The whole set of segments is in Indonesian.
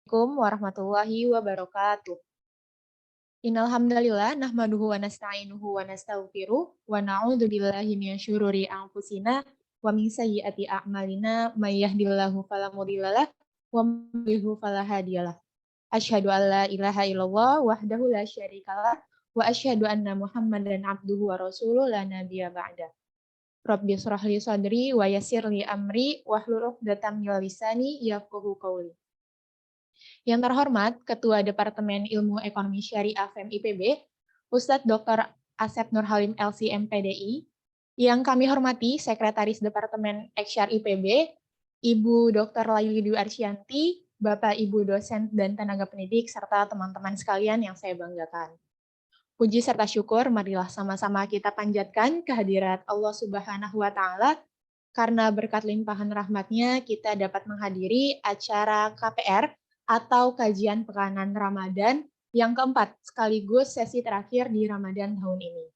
Assalamualaikum warahmatullahi wabarakatuh. Innal hamdalillah nahmaduhu wa nasta'inuhu wa nastaghfiruh wa na'udzu billahi min syururi anfusina wa min sayyiati a'malina may yahdihillahu fala mudhillalah wa may yudhlil fala hadiyalah. Asyhadu an la ilaha illallah wahdahu la syarikalah wa asyhadu anna Muhammadan abduhu wa rasuluh la nabiyya ba'da. Rabbi shrah li sadri wa yassir li amri wahlul 'uqdatam min lisani yafqahu qawli. Yang terhormat, Ketua Departemen Ilmu Ekonomi Syariah FEM IPB, Ustadz Dr. Asep Nurhalim LC MPDI, yang kami hormati Sekretaris Departemen Eksyar IPB, Ibu Dr. Laili Dwi Arsyanti, Bapak Ibu dosen dan tenaga pendidik, serta teman-teman sekalian yang saya banggakan. Puji serta syukur, marilah sama-sama kita panjatkan kehadirat Allah Subhanahu wa Ta'ala, karena berkat limpahan rahmatnya kita dapat menghadiri acara KPR atau kajian pekanan Ramadan yang keempat, sekaligus sesi terakhir di Ramadan tahun ini.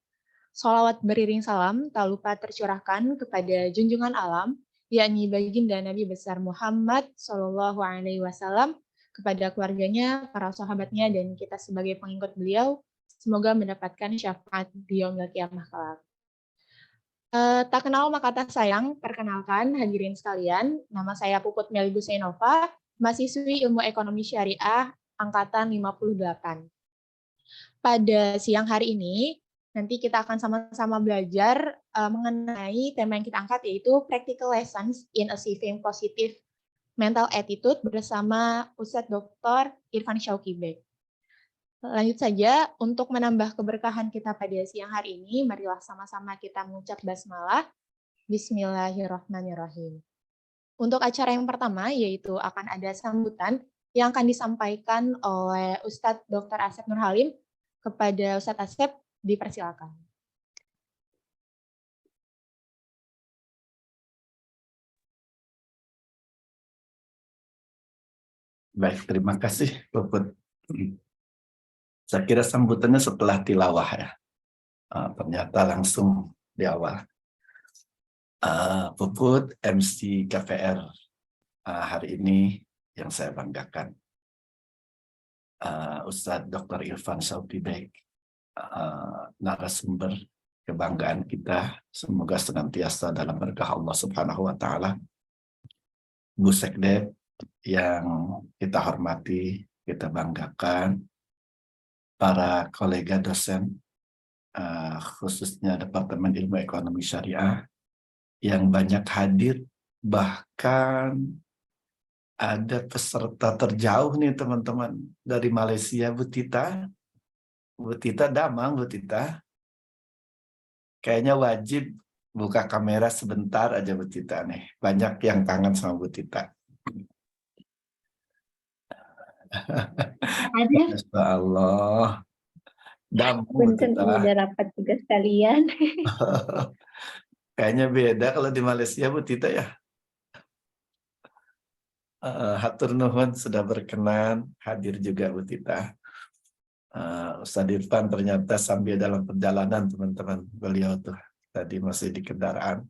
Sholawat beriring salam tak lupa tercurahkan kepada junjungan alam, yakni baginda Nabi besar Muhammad SAW, kepada keluarganya, para sahabatnya, dan kita sebagai pengikut beliau, semoga mendapatkan syafaat di yaumil qiyamah kelak. Tak kenal maka tak sayang, perkenalkan hadirin sekalian, nama saya Puput Meli Gusainova, mahasiswi Ilmu Ekonomi Syariah angkatan 58. Pada siang hari ini, nanti kita akan sama-sama belajar mengenai tema yang kita angkat, yaitu Practical Lessons in Achieving Positive Mental Attitude bersama Ustadz Dr. Irfan Syauqi. Lanjut saja, untuk menambah keberkahan kita pada siang hari ini, marilah sama-sama kita mengucap basmalah. Bismillahirrahmanirrahim. Untuk acara yang pertama, yaitu akan ada sambutan yang akan disampaikan oleh Ustadz Dr. Asep Nurhalim. Kepada Ustadz Asep, dipersilakan. Baik, terima kasih, Puput. Saya kira sambutannya setelah tilawah ya. Ternyata langsung di awal. Puput MC KPR hari ini yang saya banggakan. Ustadz Dr. Irfan Syauqi, narasumber kebanggaan kita. Semoga senantiasa dalam berkah Allah Subhanahu wa Ta'ala. Bu Sekdep yang kita hormati, kita banggakan. Para kolega dosen, khususnya Departemen Ilmu Ekonomi Syariah, yang banyak hadir, bahkan ada peserta terjauh nih teman-teman dari Malaysia, Bu Tita. Bu Tita, damang Bu Tita. Kayaknya wajib buka kamera sebentar aja Bu Tita nih. Banyak yang kangen sama Bu Tita. Ada. Masya Allah. Damang Bu Punten Tita. ini udah rapat juga sekalian. Kayaknya beda kalau di Malaysia Bu Tita ya. Hatur nuhun sudah berkenan hadir juga Bu Tita. Ustadz Irfan ternyata sambil dalam perjalanan teman-teman, beliau tuh tadi masih di kendaraan.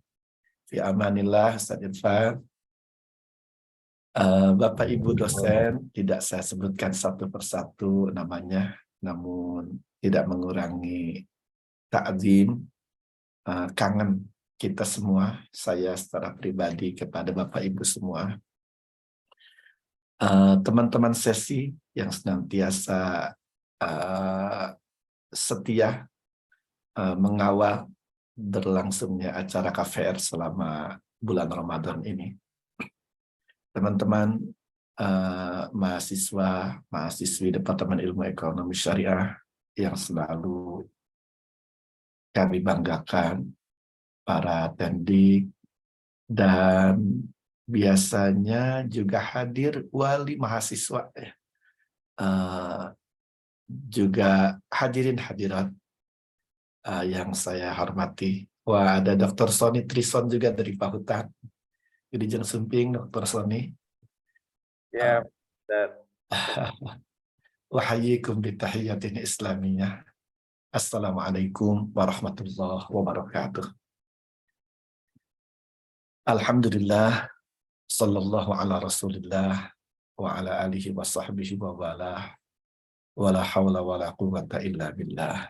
Fi amanillah Ustadz Irfan. Bapak Ibu dosen tidak saya sebutkan satu persatu namanya, namun tidak mengurangi ta'zim, kangen kita semua, saya secara pribadi kepada Bapak Ibu semua. Teman-teman sesi yang senantiasa setia mengawal berlangsungnya acara KPR selama bulan Ramadan ini. Teman-teman mahasiswa, mahasiswi Departemen Ilmu Ekonomi Syariah yang selalu kami banggakan, para tendik, dan biasanya juga hadir wali mahasiswa ya. Juga hadirin hadirat yang saya hormati. Wah, ada Dr. Sony Trison juga dari Pahutan. Jadi Jeng Sumping, Dr. Sony. Ya, Wahayyikum bitahiyatin islamiyah. Assalamualaikum warahmatullahi wabarakatuh. Alhamdulillah, sallallahu ala rasulillah, wa ala alihi wa sahbihi wa walah, wala hawla wala quwwata illa billah.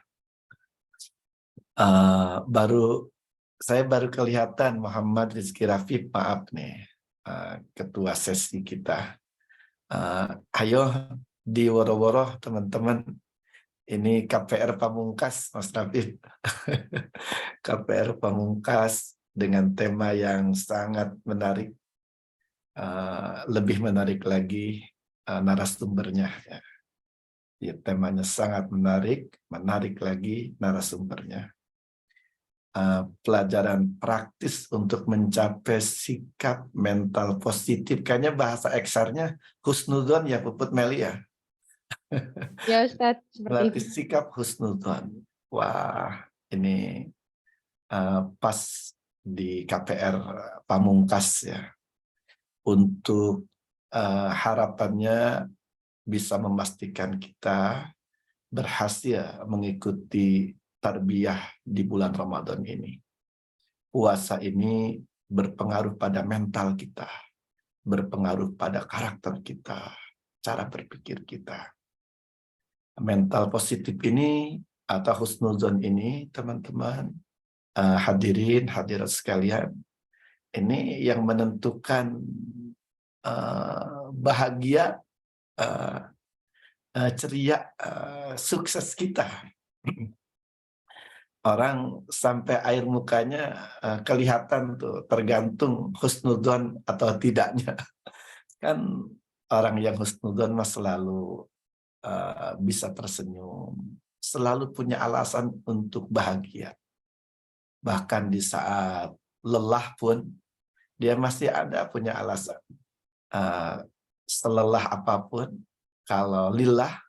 Saya baru kelihatan Muhammad Rizky Rafif, maaf nih, ketua sesi kita. Ayo diworo-woro teman-teman, ini KPR Pamungkas, Mas Rafif. KPR Pamungkas dengan tema yang sangat menarik, lebih menarik lagi narasumbernya. Ya, temanya sangat menarik lagi narasumbernya. Pelajaran praktis untuk mencapai sikap mental positif. Kayaknya bahasa eksarnya husnudzon ya, Puput Meli ya. Ya Ustadz, seperti Melatih itu. sikap husnudzon. Wah, ini pas di KPR Pamungkas ya. Untuk harapannya bisa memastikan kita berhasil mengikuti tarbiyah di bulan Ramadan ini. Puasa ini berpengaruh pada mental kita, berpengaruh pada karakter kita, cara berpikir kita. Mental positif ini atau husnuzon ini, teman-teman, hadirin, hadirat sekalian, ini yang menentukan bahagia, ceria, sukses kita. Orang sampai air mukanya kelihatan tuh, tergantung husnudzon atau tidaknya. Kan orang yang husnudzon mah selalu bisa tersenyum, selalu punya alasan untuk bahagia. Bahkan di saat lelah pun dia masih ada punya alasan. Selelah apapun, kalau lillah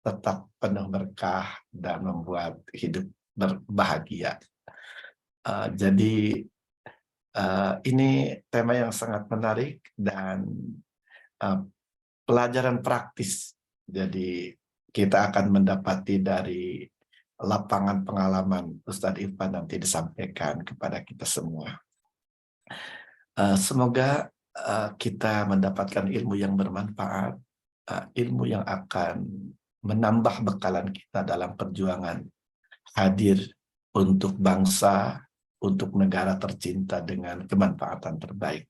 tetap penuh berkah dan membuat hidup berbahagia. Jadi ini tema yang sangat menarik dan pelajaran praktis. Jadi kita akan mendapati dari lapangan pengalaman Ustadz Irfan nanti disampaikan kepada kita semua. Semoga kita mendapatkan ilmu yang bermanfaat, ilmu yang akan menambah bekalan kita dalam perjuangan hadir untuk bangsa, untuk negara tercinta dengan kemanfaatan terbaik.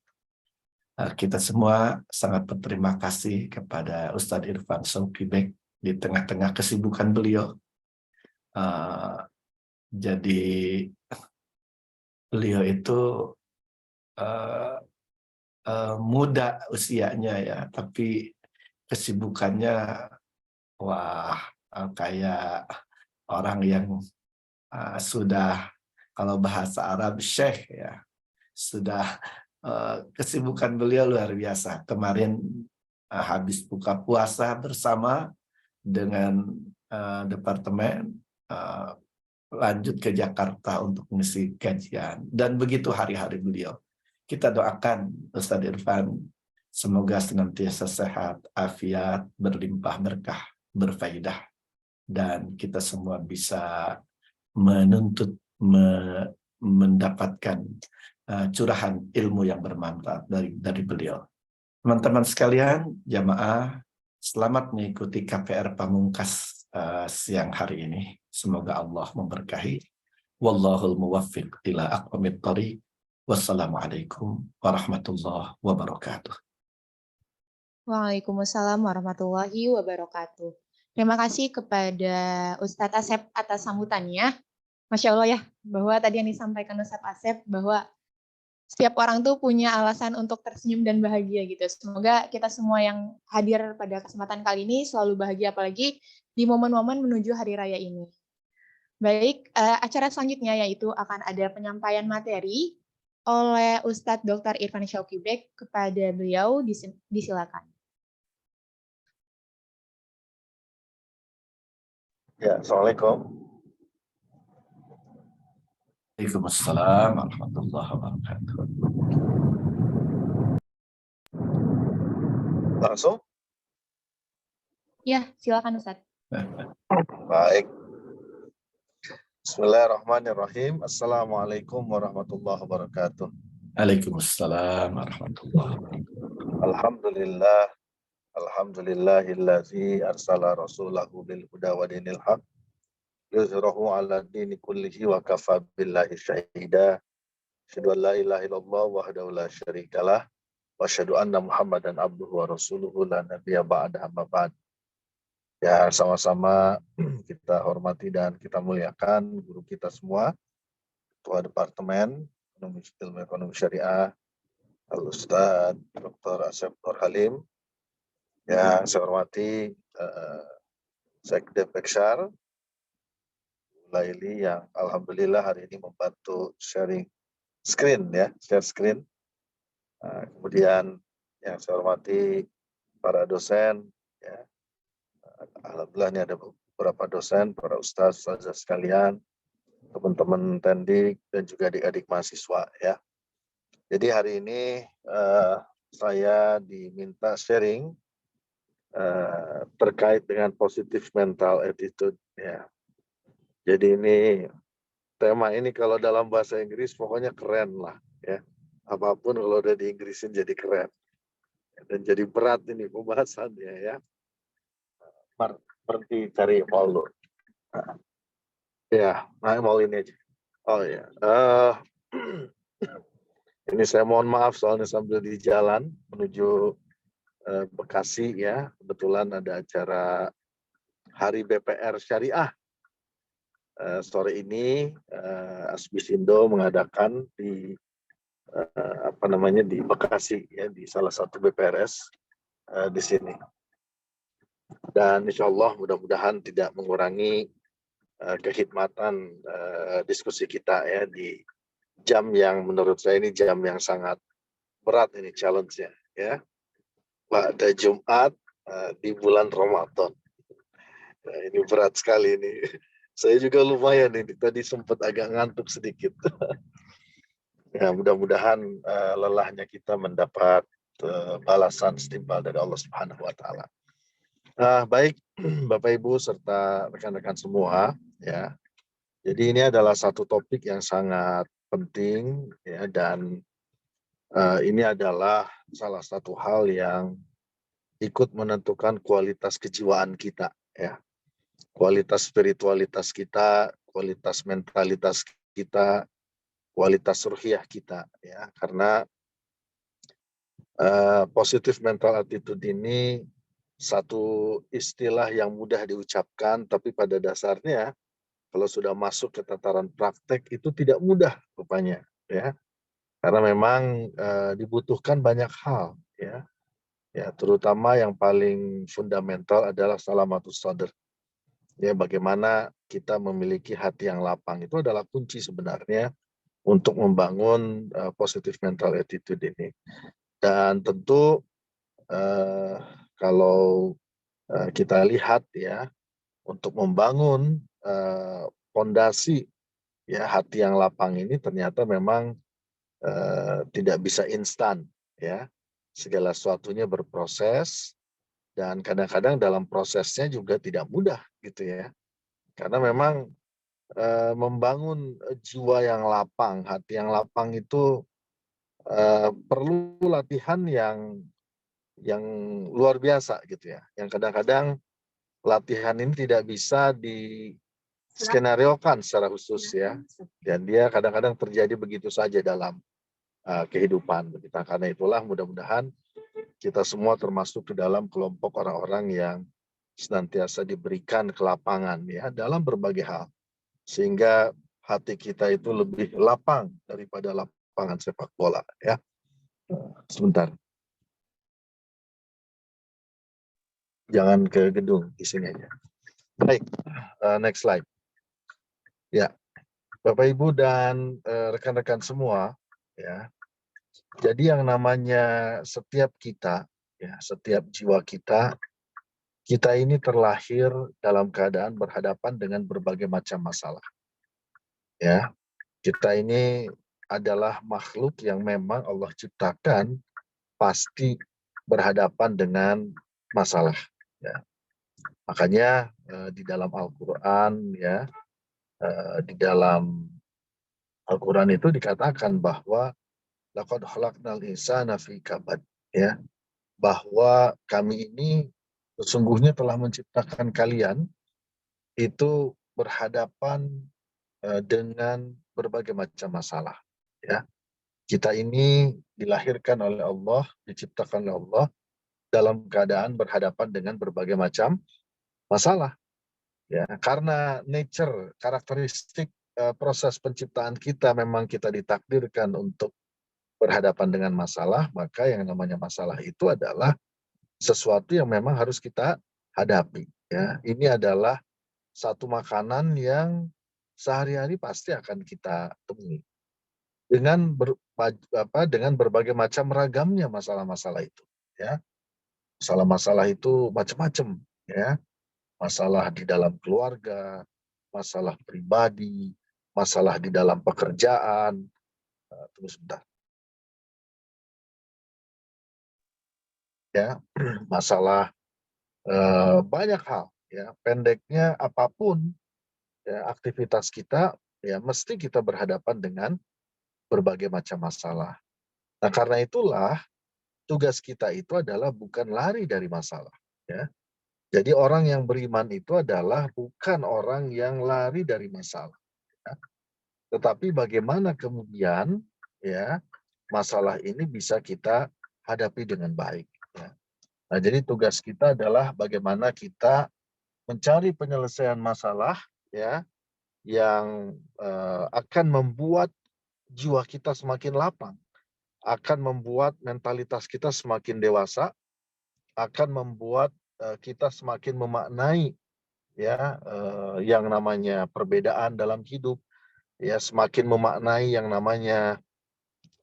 Kita semua sangat berterima kasih kepada Ustadz Irfan Syauqi di tengah-tengah kesibukan beliau. Jadi beliau itu muda usianya ya, tapi kesibukannya wah kayak orang yang sudah, kalau bahasa Arab syekh ya, sudah kesibukan beliau luar biasa. Kemarin habis buka puasa bersama dengan departemen, lanjut ke Jakarta untuk mengisi kajian, dan begitu hari-hari beliau. Kita doakan Ustadz Irfan semoga senantiasa sehat, afiat, berlimpah berkah, berfaedah, dan kita semua bisa menuntut mendapatkan curahan ilmu yang bermanfaat dari beliau. Teman-teman sekalian, jamaah, selamat mengikuti KPR Pamungkas siang hari ini. Semoga Allah memberkahi. Wallahul muwaffiq ila aqwamit thoriq. Wassalamualaikum warahmatullahi wabarakatuh. Waalaikumsalam warahmatullahi wabarakatuh. Terima kasih kepada Ustadz Asep atas sambutannya. Masya Allah ya, bahwa tadi yang disampaikan Ustadz Asep, bahwa setiap orang tuh punya alasan untuk tersenyum dan bahagia gitu. Semoga kita semua yang hadir pada kesempatan kali ini selalu bahagia, apalagi di momen-momen menuju hari raya ini. Baik, acara selanjutnya yaitu akan ada penyampaian materi oleh Ustadz Dr. Irfan Syauqi. Kepada beliau disilakan. Ya, Assalamualaikum. Waalaikumsalam warahmatullahi wabarakatuh. Langsung? Ya, silakan Ustadz. Baik. Bismillahirrahmanirrahim. Assalamualaikum warahmatullahi wabarakatuh. Waalaikumsalam warahmatullahi wabarakatuh. Alhamdulillah. Alhamdulillahillazi arsala rasulahu bil huda wa dinil haq yuzhirahu ala dini kullihi wa kafa billahi syahida. Asyhadu an la ilaha illallah wahdahu la syarikalah wa asyhadu anna Muhammadan abduhu wa rasuluhu la nabiyya ba'da amma ba'd. Ya, sama-sama kita hormati dan kita muliakan guru kita semua, Ketua Departemen Ilmu Ekonomi Syariah, Al-Ustaz Dr. Asep Nur Halim. Ya, saya hormati Sekde Pekshar Laili yang alhamdulillah hari ini membantu sharing screen ya, share screen. Kemudian yang saya hormati para dosen ya. Alhamdulillah ini ada beberapa dosen, para ustazah sekalian, teman-teman tendik dan juga adik-adik mahasiswa ya. Jadi hari ini saya diminta sharing terkait dengan positive mental attitude ya. Jadi ini tema ini kalau dalam bahasa Inggris pokoknya keren lah ya. Apapun kalau udah di Inggrisin jadi keren. Dan jadi berat ini pembahasannya ya. Berhenti cari mau dulu. Ya, mau ini aja. Oh ya. Ini saya mohon maaf soalnya sambil di jalan menuju Bekasi ya. Kebetulan ada acara Hari BPR Syariah. Sore ini Asbisindo mengadakan di di Bekasi ya, di salah satu BPRS di sini. Dan insya Allah mudah-mudahan tidak mengurangi kekhidmatan diskusi kita ya di jam yang menurut saya ini jam yang sangat berat ini challenge-nya ya. Pada Jumat di bulan Ramadan. Nah, ini berat sekali ini. Saya juga lumayan ini tadi sempat agak ngantuk sedikit. Ya, mudah-mudahan lelahnya kita mendapat balasan setimpal dari Allah Subhanahu wa taala. Baik Bapak Ibu serta rekan-rekan semua ya. Jadi ini adalah satu topik yang sangat penting ya, dan ini adalah salah satu hal yang ikut menentukan kualitas kejiwaan kita ya. Kualitas spiritualitas kita, kualitas mentalitas kita, kualitas ruhiyah kita ya. Karena positive mental attitude ini satu istilah yang mudah diucapkan, tapi pada dasarnya kalau sudah masuk ke tataran praktek itu tidak mudah rupanya ya. Karena memang dibutuhkan banyak hal ya. Ya, terutama yang paling fundamental adalah salamatus sadr. Ya, bagaimana kita memiliki hati yang lapang itu adalah kunci sebenarnya untuk membangun positive mental attitude ini. Dan tentu kalau kita lihat ya, untuk membangun fondasi ya hati yang lapang ini ternyata memang tidak bisa instan ya. Segala sesuatunya berproses dan kadang-kadang dalam prosesnya juga tidak mudah gitu ya. Karena memang membangun jiwa yang lapang, hati yang lapang itu perlu latihan yang luar biasa gitu ya. Yang kadang-kadang latihan ini tidak bisa diskenariokan secara khusus ya. Dan dia kadang-kadang terjadi begitu saja dalam kehidupan. Karena itulah mudah-mudahan kita semua termasuk di dalam kelompok orang-orang yang senantiasa diberikan kelapangan ya dalam berbagai hal. Sehingga hati kita itu lebih lapang daripada lapangan sepak bola ya. Sebentar. Jangan ke gedung, di sini aja. Baik, next slide. Ya, Bapak Ibu dan rekan-rekan semua ya. Jadi yang namanya setiap kita ya, setiap jiwa kita ini terlahir dalam keadaan berhadapan dengan berbagai macam masalah. Ya. Kita ini adalah makhluk yang memang Allah ciptakan pasti berhadapan dengan masalah ya. Makanya di dalam Al-Qur'an ya, di dalam Al-Qur'an itu dikatakan bahwa laqad khalaqnal insana fi kabad ya. bahwa kami ini sesungguhnya telah menciptakan kalian itu berhadapan dengan berbagai macam masalah. Ya, kita ini dilahirkan oleh Allah, diciptakan oleh Allah dalam keadaan berhadapan dengan berbagai macam masalah. Ya, karena nature, karakteristik proses penciptaan kita memang kita ditakdirkan untuk berhadapan dengan masalah, maka yang namanya masalah itu adalah sesuatu yang memang harus kita hadapi. Ya, ini adalah satu makanan yang sehari-hari pasti akan kita temui dengan dengan berbagai macam ragamnya masalah-masalah itu. Ya, masalah-masalah itu macam-macam. Ya, masalah di dalam keluarga, masalah pribadi, masalah di dalam pekerjaan, tunggu sebentar. Ya, masalah banyak hal. Ya, pendeknya apapun ya, aktivitas kita, ya mesti kita berhadapan dengan berbagai macam masalah. Nah, karena itulah tugas kita itu adalah bukan lari dari masalah. Ya. Jadi orang yang beriman itu adalah bukan orang yang lari dari masalah. Ya. Tetapi bagaimana kemudian ya masalah ini bisa kita hadapi dengan baik. Ya. Nah, jadi tugas kita adalah bagaimana kita mencari penyelesaian masalah ya yang akan membuat jiwa kita semakin lapang, akan membuat mentalitas kita semakin dewasa, akan membuat kita semakin memaknai ya yang namanya perbedaan dalam hidup, ya semakin memaknai yang namanya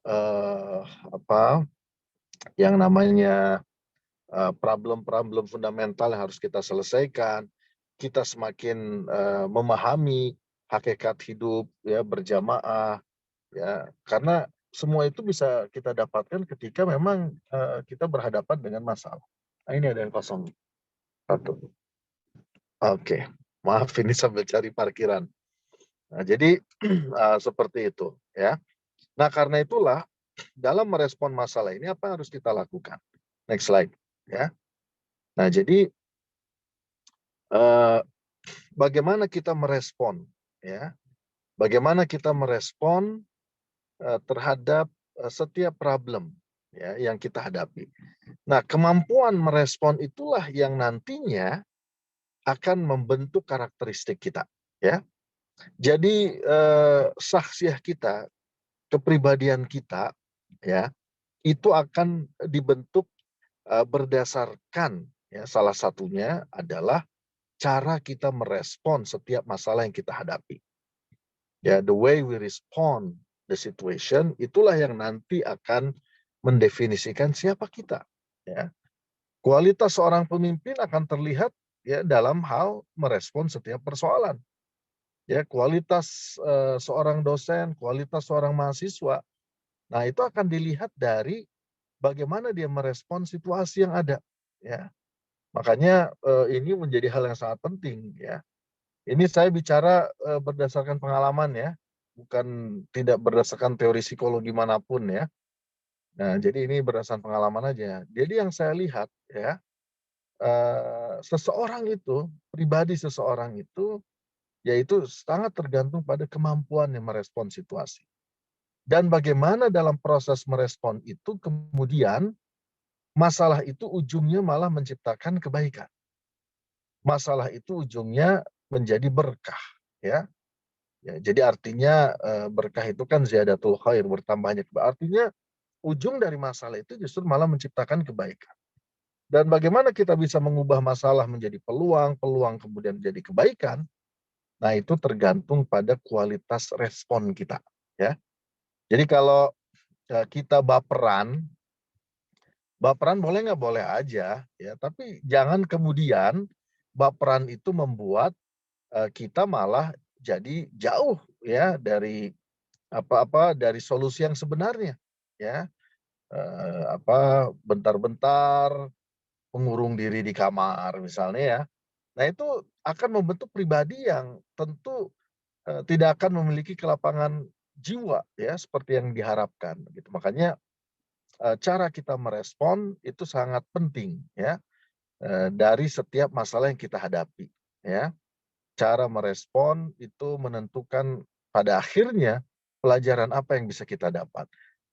eh, apa yang namanya problem-problem fundamental yang harus kita selesaikan. Kita semakin memahami hakikat hidup ya berjamaah ya, karena semua itu bisa kita dapatkan ketika memang kita berhadapan dengan masalah. Nah, ini ada yang kosong. Satu. Oke, maaf ini sambil cari parkiran. Nah, jadi seperti itu ya. Nah, karena itulah dalam merespon masalah ini apa yang harus kita lakukan? Next slide ya. Nah, jadi bagaimana kita merespon ya? Bagaimana kita merespon terhadap setiap problem ya yang kita hadapi. Nah, kemampuan merespon itulah yang nantinya akan membentuk karakteristik kita ya. Jadi syakhsiah kita, kepribadian kita ya, itu akan dibentuk berdasarkan ya salah satunya adalah cara kita merespon setiap masalah yang kita hadapi. Ya, the way we respond the situation itulah yang nanti akan mendefinisikan siapa kita. Ya. Kualitas seorang pemimpin akan terlihat ya dalam hal merespon setiap persoalan. Ya, kualitas seorang dosen, kualitas seorang mahasiswa. Nah, itu akan dilihat dari bagaimana dia merespon situasi yang ada. Ya. Makanya ini menjadi hal yang sangat penting. Ya. Ini saya bicara berdasarkan pengalaman ya, bukan tidak berdasarkan teori psikologi manapun ya. Nah, jadi ini berdasarkan pengalaman aja. Jadi yang saya lihat ya, seseorang itu, pribadi seseorang itu, yaitu sangat tergantung pada kemampuannya merespon situasi. Dan bagaimana dalam proses merespon itu kemudian masalah itu ujungnya malah menciptakan kebaikan. Masalah itu ujungnya menjadi berkah ya. Ya, jadi artinya berkah itu kan ziyadatul khair, bertambahnya kebaikan. Artinya ujung dari masalah itu justru malah menciptakan kebaikan. Dan bagaimana kita bisa mengubah masalah menjadi peluang, peluang kemudian menjadi kebaikan? Nah, itu tergantung pada kualitas respon kita, ya. Jadi kalau kita baperan boleh nggak boleh aja, ya. Tapi jangan kemudian baperan itu membuat kita malah jadi jauh ya dari dari solusi yang sebenarnya ya bentar-bentar mengurung diri di kamar misalnya ya. Nah, itu akan membentuk pribadi yang tentu tidak akan memiliki kelapangan jiwa ya seperti yang diharapkan gitu. Makanya cara kita merespon itu sangat penting ya, dari setiap masalah yang kita hadapi ya. Cara merespon itu menentukan pada akhirnya pelajaran apa yang bisa kita dapat.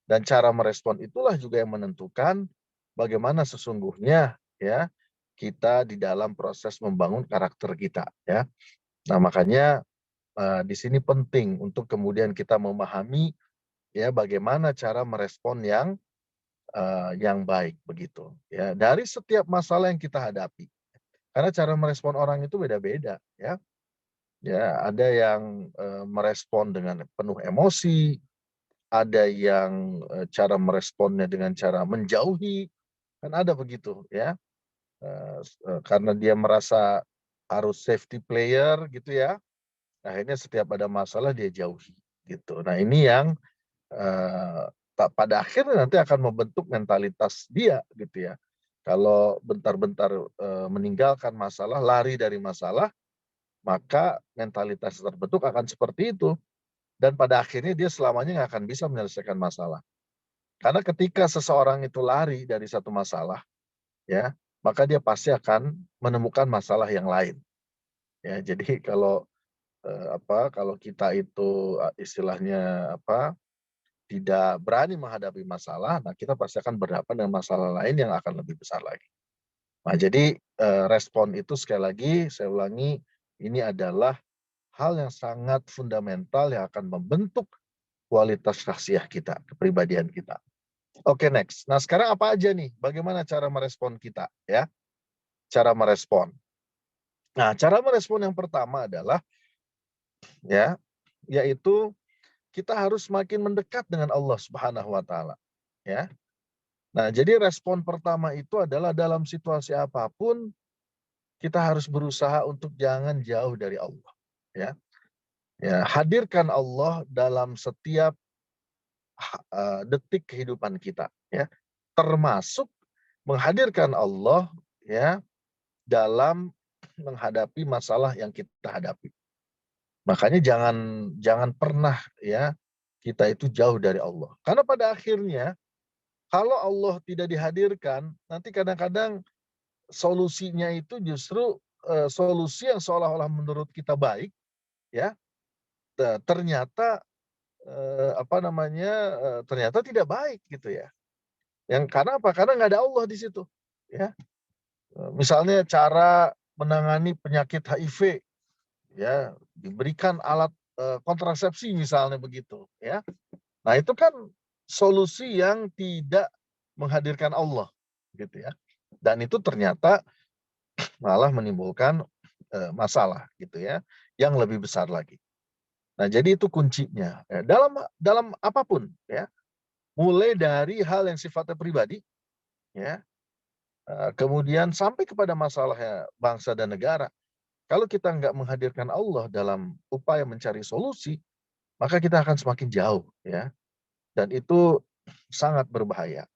Dan cara merespon itulah juga yang menentukan bagaimana sesungguhnya ya kita di dalam proses membangun karakter kita ya. Nah, makanya di sini penting untuk kemudian kita memahami ya bagaimana cara merespon yang baik begitu ya dari setiap masalah yang kita hadapi. Karena cara merespon orang itu beda-beda ya. Ya, ada yang merespon dengan penuh emosi, ada yang cara meresponnya dengan cara menjauhi, kan ada begitu ya. Karena dia merasa harus safety player gitu ya, akhirnya setiap ada masalah dia jauhi gitu. Nah, ini yang pada akhirnya nanti akan membentuk mentalitas dia gitu ya. Kalau bentar-bentar meninggalkan masalah, lari dari masalah, maka mentalitas terbentuk akan seperti itu. Dan pada akhirnya dia selamanya nggak akan bisa menyelesaikan masalah. Karena ketika seseorang itu lari dari satu masalah, ya, maka dia pasti akan menemukan masalah yang lain. Ya, jadi kalau kita itu istilahnya tidak berani menghadapi masalah, nah kita pasti akan berhadapan dengan masalah lain yang akan lebih besar lagi. Nah, jadi respon itu sekali lagi saya ulangi, ini adalah hal yang sangat fundamental yang akan membentuk kualitas syakhsiyah kita, kepribadian kita. Oke, next. Nah, sekarang apa aja nih? Bagaimana cara merespon kita ya? Cara merespon. Nah, cara merespon yang pertama adalah ya, yaitu kita harus semakin mendekat dengan Allah Subhanahu wa taala, ya. Nah, jadi respon pertama itu adalah dalam situasi apapun kita harus berusaha untuk jangan jauh dari Allah, ya. Ya, hadirkan Allah dalam setiap detik kehidupan kita ya, termasuk menghadirkan Allah ya dalam menghadapi masalah yang kita hadapi. Makanya jangan pernah ya kita itu jauh dari Allah. Karena pada akhirnya kalau Allah tidak dihadirkan, nanti kadang-kadang solusinya itu justru solusi yang seolah-olah menurut kita baik ya, ternyata ternyata tidak baik gitu ya. Karena apa? Karena nggak ada Allah di situ. Ya, misalnya cara menangani penyakit HIV, ya diberikan alat kontrasepsi misalnya begitu. Ya, nah itu kan solusi yang tidak menghadirkan Allah, gitu ya. Dan itu ternyata malah menimbulkan masalah, gitu ya, yang lebih besar lagi. Nah, jadi itu kuncinya. Ya, dalam apapun, ya, mulai dari hal yang sifatnya pribadi, ya. Kemudian sampai kepada masalahnya bangsa dan negara. Kalau kita nggak menghadirkan Allah dalam upaya mencari solusi, maka kita akan semakin jauh, ya. Dan itu sangat berbahaya.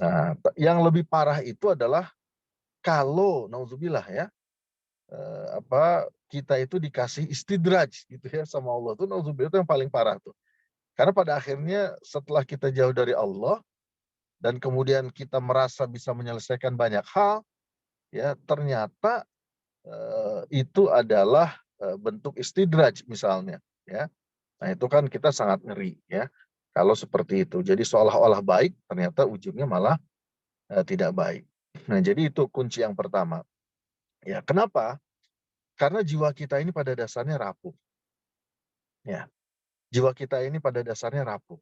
Nah, yang lebih parah itu adalah kalau nauzubillah ya, kita itu dikasih istidraj gitu ya sama Allah tuh, nauzubillah itu yang paling parah tuh. Karena pada akhirnya setelah kita jauh dari Allah dan kemudian kita merasa bisa menyelesaikan banyak hal, ya ternyata itu adalah bentuk istidraj misalnya, ya. Nah, itu kan kita sangat ngeri ya kalau seperti itu. Jadi seolah-olah baik, ternyata ujungnya malah tidak baik. Nah, jadi itu kunci yang pertama. Ya, kenapa? Karena jiwa kita ini pada dasarnya rapuh. Ya, jiwa kita ini pada dasarnya rapuh.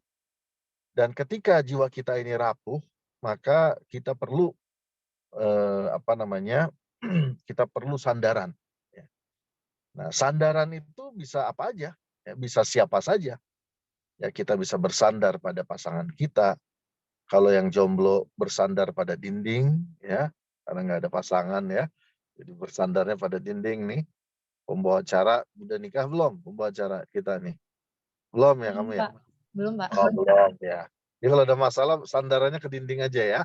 Dan ketika jiwa kita ini rapuh, maka kita perlu kita perlu sandaran. Ya. Nah, sandaran itu bisa apa aja, ya, bisa siapa saja. Ya, kita bisa bersandar pada pasangan kita. Kalau yang jomblo bersandar pada dinding, ya, karena nggak ada pasangan ya. Jadi bersandarnya pada dinding nih. Pembawa acara udah nikah belum? Pembawa acara kita nih. Belum ya Belum, kamu ya? Pak. Belum, Pak. Oh, belum ya. Jadi kalau ada masalah sandarannya ke dinding aja ya.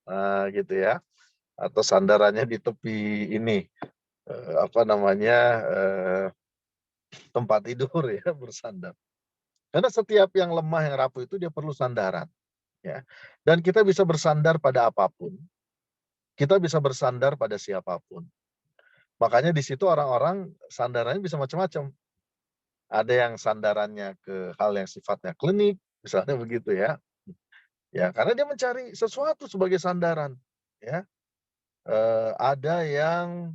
Nah, gitu ya. Atau sandarannya di tepi ini tempat tidur ya bersandar. Karena setiap yang lemah yang rapuh itu dia perlu sandaran. ya. Dan kita bisa bersandar pada apapun. Kita bisa bersandar pada siapapun. Makanya di situ orang-orang sandarannya bisa macam-macam. Ada yang sandarannya ke hal yang sifatnya klinik, misalnya begitu ya. Ya, karena dia mencari sesuatu sebagai sandaran, ya. Ada yang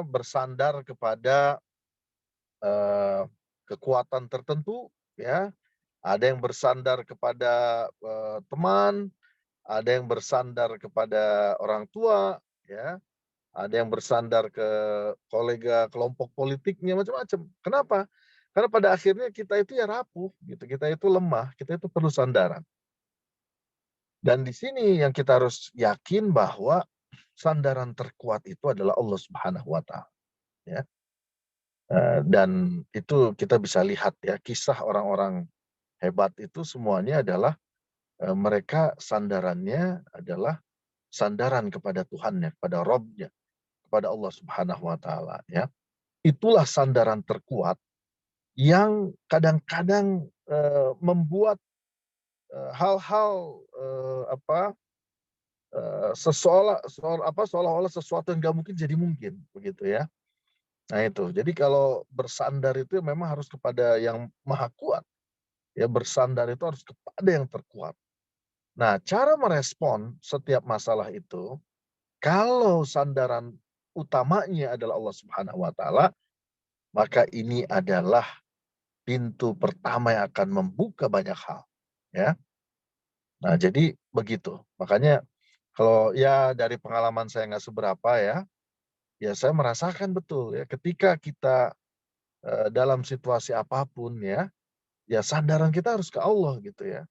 bersandar kepada kekuatan tertentu, ya. Ada yang bersandar kepada teman, ada yang bersandar kepada orang tua, ya. Ada yang bersandar ke kolega kelompok politiknya, macam-macam. Kenapa? Karena pada akhirnya kita itu ya rapuh, gitu. Kita itu lemah, kita itu perlu sandaran. Dan di sini yang kita harus yakin bahwa sandaran terkuat itu adalah Allah Subhanahu wa Ta'ala, ya. Dan itu kita bisa lihat ya, kisah orang-orang hebat itu semuanya adalah mereka sandarannya adalah sandaran kepada Tuhannya, kepada Rabb-nya, kepada Allah Subhanahu wa Ta'ala, ya. Itulah sandaran terkuat yang kadang-kadang membuat hal-hal seolah-olah sesuatu yang nggak mungkin jadi mungkin, begitu ya. Nah itu, jadi kalau bersandar itu memang harus kepada yang maha kuat, ya. Bersandar itu harus kepada yang terkuat. Nah, cara merespon setiap masalah itu, kalau sandaran utamanya adalah Allah Subhanahu wa Ta'ala, maka ini adalah pintu pertama yang akan membuka banyak hal, ya. Nah, jadi begitu. Makanya kalau ya dari pengalaman saya nggak seberapa ya, ya saya merasakan betul ya ketika kita dalam situasi apapun ya, ya sandaran kita harus ke Allah gitu ya.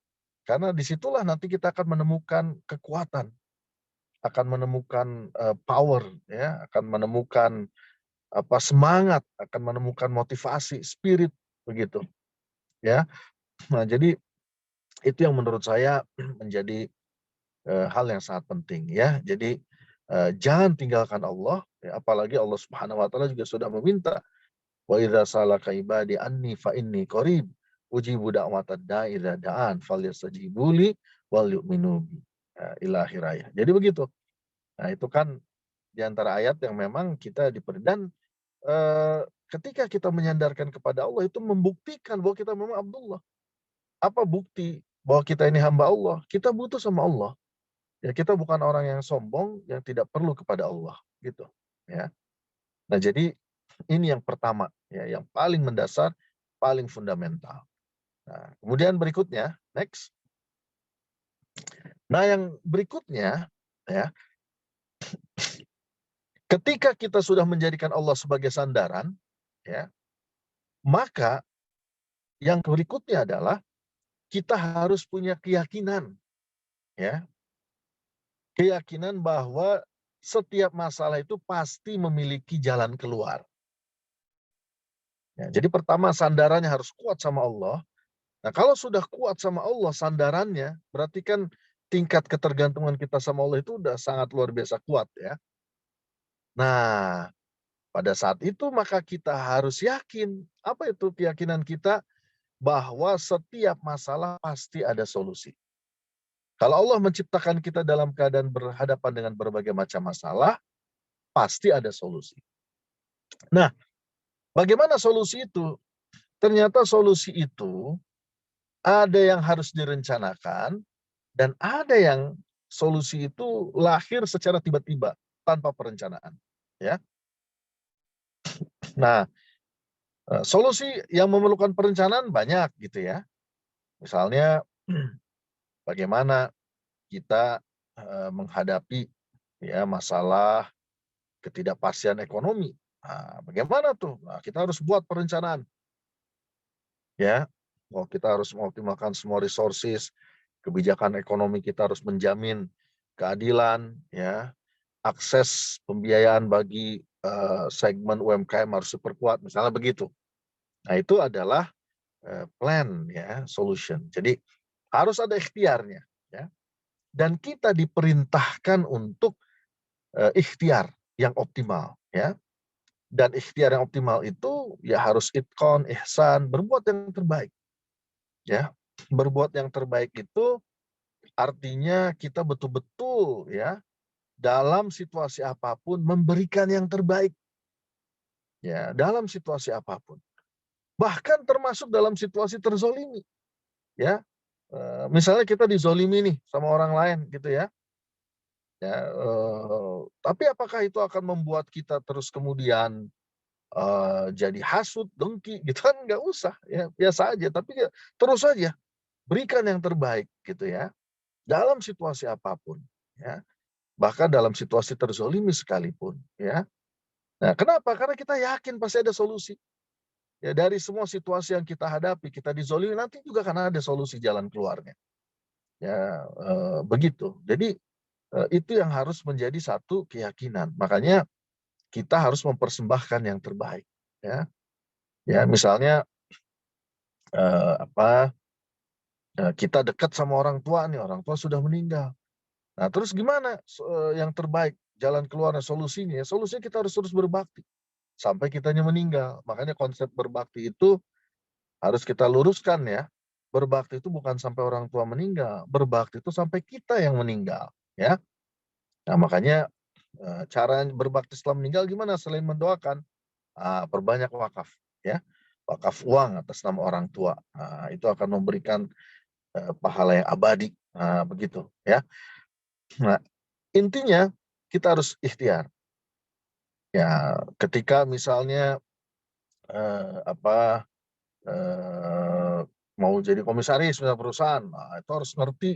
Karena disitulah nanti kita akan menemukan kekuatan, akan menemukan power ya, akan menemukan semangat, akan menemukan motivasi, spirit begitu ya. Nah, jadi itu yang menurut saya menjadi hal yang sangat penting ya. Jadi jangan tinggalkan Allah, ya, apalagi Allah Subhanahu wa Ta'ala juga sudah meminta, wa idza salaka ibadi anni fa inni qarib ujibu da'watad da'i idza da'an falyastajibu li wal yu'minu bi, ila akhir ayat. Jadi begitu. Nah, itu kan di antara ayat yang memang kita diberi, dan ketika kita menyandarkan kepada Allah itu membuktikan bahwa kita memang Abdullah. Apa bukti bahwa kita ini hamba Allah? Kita butuh sama Allah. Ya, kita bukan orang yang sombong, yang tidak perlu kepada Allah, gitu. Ya. Nah, jadi ini yang pertama, ya, yang paling mendasar, paling fundamental. Nah, kemudian berikutnya, next. Nah, yang berikutnya, ya, ketika kita sudah menjadikan Allah sebagai sandaran, ya, maka yang berikutnya adalah kita harus punya keyakinan, ya, keyakinan bahwa setiap masalah itu pasti memiliki jalan keluar. Ya, jadi pertama sandarannya harus kuat sama Allah. Nah, kalau sudah kuat sama Allah sandarannya, berarti kan tingkat ketergantungan kita sama Allah itu udah sangat luar biasa kuat ya. Nah, pada saat itu maka kita harus yakin, apa itu keyakinan kita? Bahwa setiap masalah pasti ada solusi. Kalau Allah menciptakan kita dalam keadaan berhadapan dengan berbagai macam masalah, pasti ada solusi. Nah, bagaimana solusi itu? Ternyata solusi itu ada yang harus direncanakan, dan ada yang solusi itu lahir secara tiba-tiba tanpa perencanaan. Ya. Nah, solusi yang memerlukan perencanaan banyak gitu ya. Misalnya bagaimana kita menghadapi ya masalah ketidakpastian ekonomi. Nah, bagaimana tuh? Nah, kita harus buat perencanaan. Ya, kita harus mengoptimalkan semua resources, kebijakan ekonomi kita harus menjamin keadilan, ya, akses pembiayaan bagi segmen UMKM harus diperkuat, misalnya begitu. Nah, itu adalah plan, ya, solution. Jadi harus ada ikhtiarnya, ya. Dan kita diperintahkan untuk ikhtiar yang optimal, ya. Dan ikhtiar yang optimal itu ya harus itqon, ihsan, berbuat yang terbaik. Ya, berbuat yang terbaik itu artinya kita betul-betul ya dalam situasi apapun memberikan yang terbaik. Ya, dalam situasi apapun. Bahkan termasuk dalam situasi terzolimi. Ya, misalnya kita dizolimi nih sama orang lain gitu ya. Ya, tapi apakah itu akan membuat kita terus kemudian jadi hasut, dengki gitu kan, nggak usah ya, biasa aja. Tapi ya, terus saja berikan yang terbaik gitu ya dalam situasi apapun ya, bahkan dalam situasi terzolimi sekalipun ya. Nah, kenapa? Karena kita yakin pasti ada solusi ya dari semua situasi yang kita hadapi. Kita dizolimi nanti juga karena ada solusi jalan keluarnya ya, begitu. Jadi itu yang harus menjadi satu keyakinan. Makanya kita harus mempersembahkan yang terbaik ya. Ya, misalnya kita dekat sama orang tua nih, orang tua sudah meninggal. Nah, terus gimana yang terbaik jalan keluarnya, solusinya? Ya, solusinya kita harus terus berbakti sampai kitanya meninggal. Makanya konsep berbakti itu harus kita luruskan ya. Berbakti itu bukan sampai orang tua meninggal, berbakti itu sampai kita yang meninggal ya. Nah, makanya cara berbakti setelah meninggal gimana selain mendoakan? Perbanyak wakaf ya. Wakaf uang atas nama orang tua. Itu akan memberikan pahala yang abadi. Begitu ya. Nah, intinya kita harus ikhtiar. Ya, ketika misalnya mau jadi komisaris misalnya perusahaan, itu harus ngerti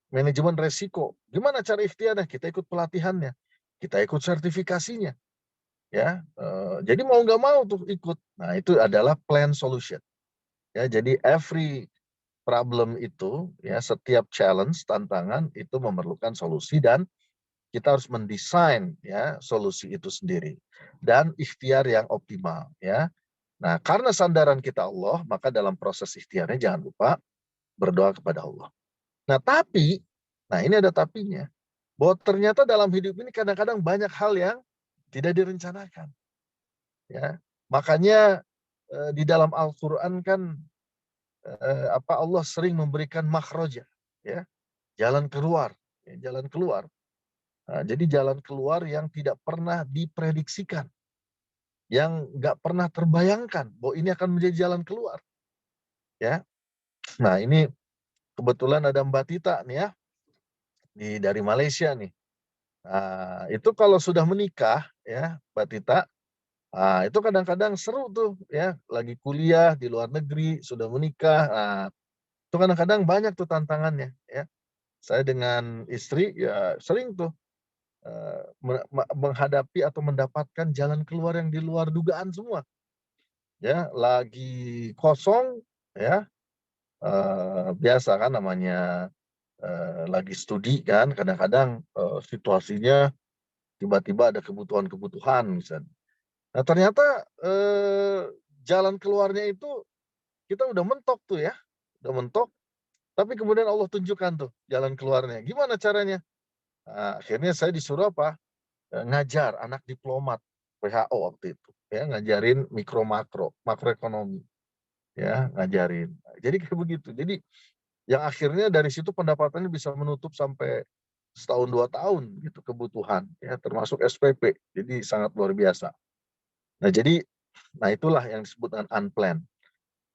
manajemen resiko. Gimana cara ikhtiarnya? Kita ikut pelatihannya, kita ikut sertifikasinya, ya. Jadi mau nggak mau tuh ikut. Nah, itu adalah plan solution. Ya, jadi every problem itu, ya, setiap challenge, tantangan itu memerlukan solusi dan kita harus mendesain ya solusi itu sendiri dan ikhtiar yang optimal ya. Nah, karena sandaran kita Allah, maka dalam proses ikhtiarnya jangan lupa berdoa kepada Allah. Nah, tapi, nah ini ada tapinya, bahwa ternyata dalam hidup ini kadang-kadang banyak hal yang tidak direncanakan. Ya, makanya di dalam Al-Quran kan Allah sering memberikan makhraja, ya, jalan keluar, ya, jalan keluar. Nah, jadi jalan keluar yang tidak pernah diprediksikan, yang nggak pernah terbayangkan bahwa ini akan menjadi jalan keluar. Ya, nah ini kebetulan ada Mbak Tita nih ya, dari Malaysia nih. Nah, itu kalau sudah menikah ya Mbak Tita, itu kadang-kadang seru tuh ya, lagi kuliah di luar negeri, sudah menikah. Nah, itu kadang-kadang banyak tuh tantangannya ya. Saya dengan istri ya sering tuh menghadapi atau mendapatkan jalan keluar yang di luar dugaan semua. Ya, lagi kosong ya, biasa kan namanya lagi studi kan, kadang-kadang situasinya tiba-tiba ada kebutuhan-kebutuhan misalnya. Nah, ternyata jalan keluarnya itu kita udah mentok tuh ya, udah mentok, tapi kemudian Allah tunjukkan tuh jalan keluarnya. Gimana caranya? Nah, akhirnya saya disuruh apa? Ngajar anak diplomat WHO waktu itu, ya, ngajarin mikro makroekonomi, ya, ngajarin. Jadi kayak begitu. Jadi yang akhirnya dari situ pendapatannya bisa menutup sampai setahun 2 tahun gitu kebutuhan, ya, termasuk SPP. Jadi sangat luar biasa. Nah, jadi itulah yang disebut dengan unplanned,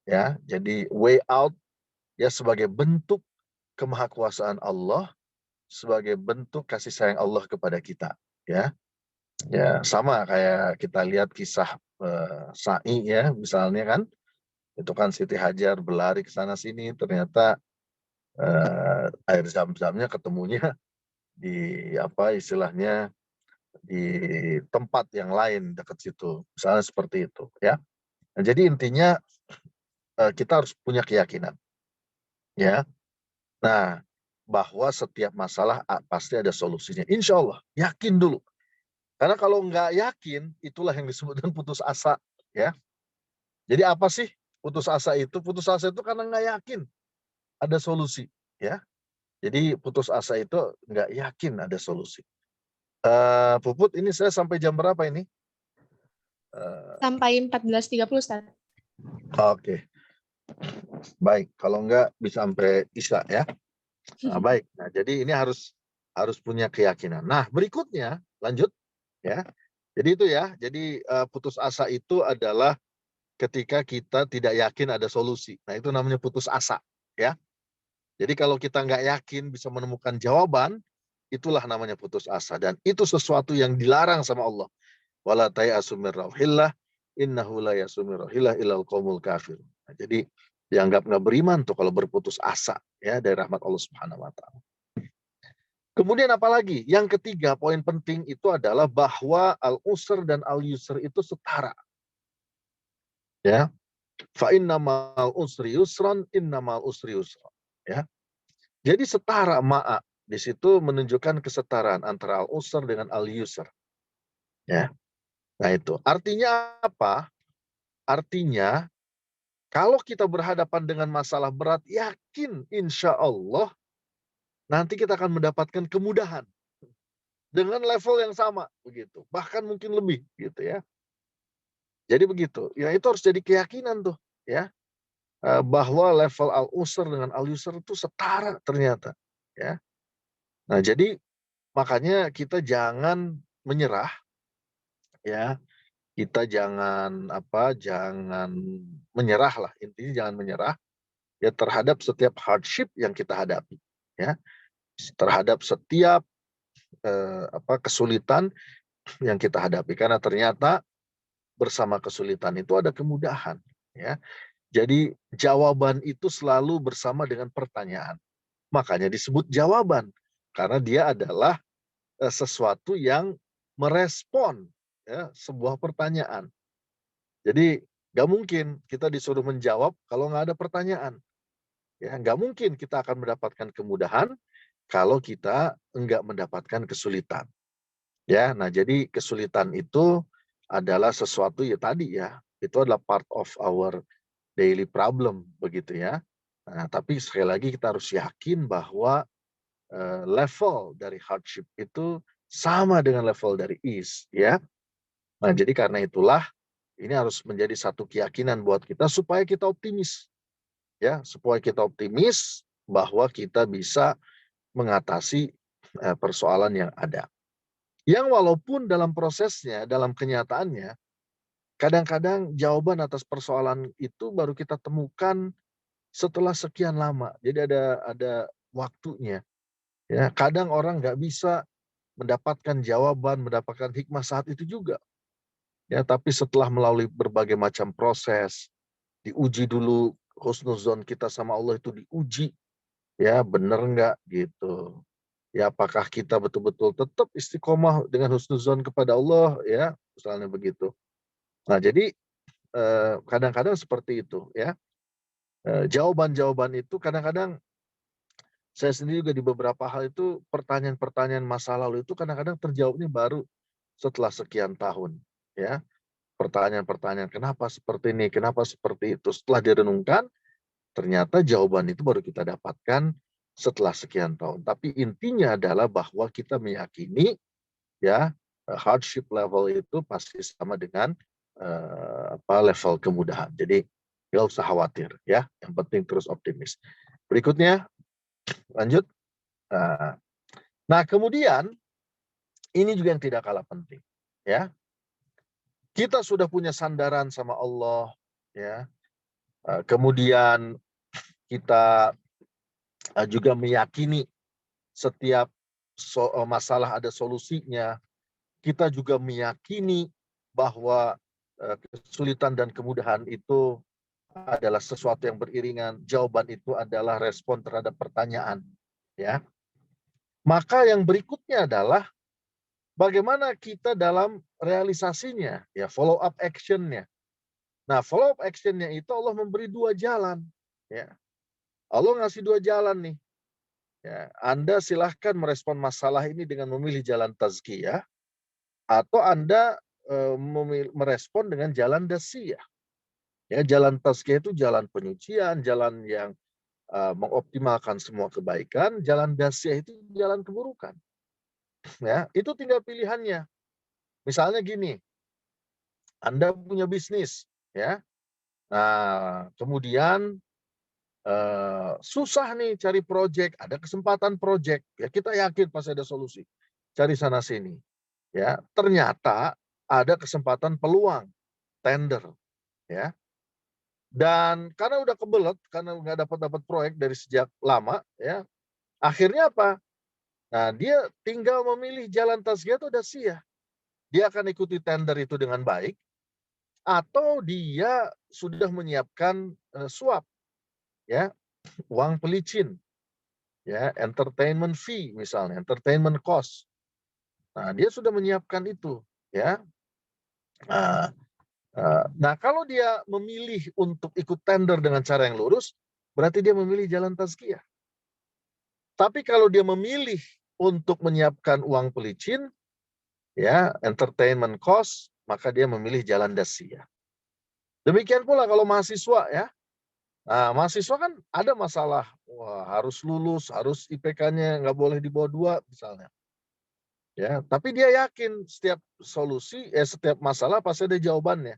ya. Jadi way out ya sebagai bentuk kemahakuasaan Allah, sebagai bentuk kasih sayang Allah kepada kita, ya. Ya, sama kayak kita lihat kisah Sa'i ya, misalnya kan, itu kan Siti Hajar berlari ke sana sini, ternyata air zam-zamnya ketemunya di apa istilahnya di tempat yang lain dekat situ, misalnya seperti itu ya. Nah, jadi intinya kita harus punya keyakinan ya. Nah, bahwa setiap masalah pasti ada solusinya. Insya Allah, yakin dulu. Karena kalau nggak yakin, itulah yang disebut dengan putus asa ya. Jadi apa sih putus asa itu? Putus asa itu karena nggak yakin ada solusi ya. Jadi putus asa itu nggak yakin ada solusi. Puput, ini saya sampai jam berapa ini? Sampai 14.30, Ustaz. Oke. Baik, kalau enggak bisa sampai Isya ya. Nah, baik. Nah, jadi ini harus punya keyakinan. Nah, berikutnya lanjut ya. Jadi itu ya. Jadi putus asa itu adalah ketika kita tidak yakin ada solusi. Nah, itu namanya putus asa ya. Jadi kalau kita nggak yakin bisa menemukan jawaban, itulah namanya putus asa. Dan itu sesuatu yang dilarang sama Allah. Wala tayasu min rauhillah innahu la yasu min rauhillah illal qaumul kafir. Nah, jadi dianggap nggak beriman tuh kalau berputus asa ya dari rahmat Allah Subhanahu wa taala. Kemudian apalagi? Yang ketiga poin penting itu adalah bahwa al-usr dan al-yusr itu setara. Ya. Fa innamal usri yusran innamal usri yusra. Ya. Jadi setara ma'a. Di situ menunjukkan kesetaraan antara al-usr dengan al-yusr. Ya. Nah itu. Artinya apa? Artinya kalau kita berhadapan dengan masalah berat, yakin insya Allah nanti kita akan mendapatkan kemudahan dengan level yang sama begitu, bahkan mungkin lebih gitu ya. Jadi begitu. Ya itu harus jadi keyakinan tuh ya, bahwa level al-usr dengan al-yusr itu setara ternyata ya. Nah, jadi makanya kita jangan menyerah ya. Kita jangan jangan menyerah lah, intinya jangan menyerah ya terhadap setiap hardship yang kita hadapi ya, terhadap setiap kesulitan yang kita hadapi, karena ternyata bersama kesulitan itu ada kemudahan ya. Jadi jawaban itu selalu bersama dengan pertanyaan, makanya disebut jawaban karena dia adalah sesuatu yang merespon ya sebuah pertanyaan. Jadi nggak mungkin kita disuruh menjawab kalau nggak ada pertanyaan. Ya, nggak mungkin kita akan mendapatkan kemudahan kalau kita nggak mendapatkan kesulitan. Ya, nah jadi kesulitan itu adalah sesuatu ya tadi ya, itu adalah part of our daily problem begitu ya. Nah, tapi sekali lagi kita harus yakin bahwa level dari hardship itu sama dengan level dari ease ya. Nah, jadi karena itulah ini harus menjadi satu keyakinan buat kita supaya kita optimis. Ya, supaya kita optimis bahwa kita bisa mengatasi persoalan yang ada. Yang walaupun dalam prosesnya, dalam kenyataannya, kadang-kadang jawaban atas persoalan itu baru kita temukan setelah sekian lama. Jadi ada waktunya. Ya, kadang orang nggak bisa mendapatkan jawaban, mendapatkan hikmah saat itu juga. Ya, tapi setelah melalui berbagai macam proses, diuji dulu husnuzon kita sama Allah itu diuji, ya benar nggak gitu. Ya apakah kita betul-betul tetap istiqomah dengan husnuzon kepada Allah ya, misalnya begitu. Nah jadi kadang-kadang seperti itu ya. Jawaban-jawaban itu kadang-kadang saya sendiri juga di beberapa hal itu pertanyaan-pertanyaan masa lalu itu kadang-kadang terjawabnya baru setelah sekian tahun ya. Pertanyaan-pertanyaan kenapa seperti ini, kenapa seperti itu. Setelah direnungkan, ternyata jawaban itu baru kita dapatkan setelah sekian tahun. Tapi intinya adalah bahwa kita meyakini ya hardship level itu pasti sama dengan level kemudahan. Jadi nggak usah khawatir ya. Yang penting terus optimis. Berikutnya lanjut. Nah kemudian ini juga yang tidak kalah penting ya. Kita sudah punya sandaran sama Allah ya. Kemudian kita juga meyakini setiap masalah ada solusinya. Kita juga meyakini bahwa kesulitan dan kemudahan itu adalah sesuatu yang beriringan. Jawaban itu adalah respon terhadap pertanyaan. Ya. Maka yang berikutnya adalah bagaimana kita dalam realisasinya, ya follow up action-nya. Nah, follow up action-nya itu Allah memberi dua jalan. Ya. Allah ngasih dua jalan nih. Ya, Anda silahkan merespon masalah ini dengan memilih jalan tazkiyah, atau Anda merespon dengan jalan dasiyah. Ya, jalan tazkiyah itu jalan penyucian, jalan yang mengoptimalkan semua kebaikan. Jalan dasiyah itu jalan keburukan. Ya, itu tinggal pilihannya. Misalnya gini, Anda punya bisnis, ya. Nah, kemudian susah nih cari proyek, ada kesempatan proyek, ya kita yakin pasti ada solusi. Cari sana sini, ya. Ternyata ada kesempatan peluang tender, ya. Dan karena udah kebelet, karena nggak dapat proyek dari sejak lama, ya. Akhirnya apa? Nah, dia tinggal memilih jalan tazkiyah atau dasiyah. Dia akan ikuti tender itu dengan baik, atau dia sudah menyiapkan suap, ya, uang pelicin, ya, entertainment fee misalnya, entertainment cost. Nah, dia sudah menyiapkan itu, ya. Nah, kalau dia memilih untuk ikut tender dengan cara yang lurus, berarti dia memilih jalan tazkiyah. Tapi kalau dia memilih untuk menyiapkan uang pelicin, ya, entertainment cost, maka dia memilih jalan dasiyah. Demikian pula kalau mahasiswa, ya. Nah, mahasiswa kan ada masalah, wah, harus lulus, harus IPK-nya nggak boleh di bawah 2 misalnya. Ya, tapi dia yakin setiap setiap masalah pasti ada jawabannya.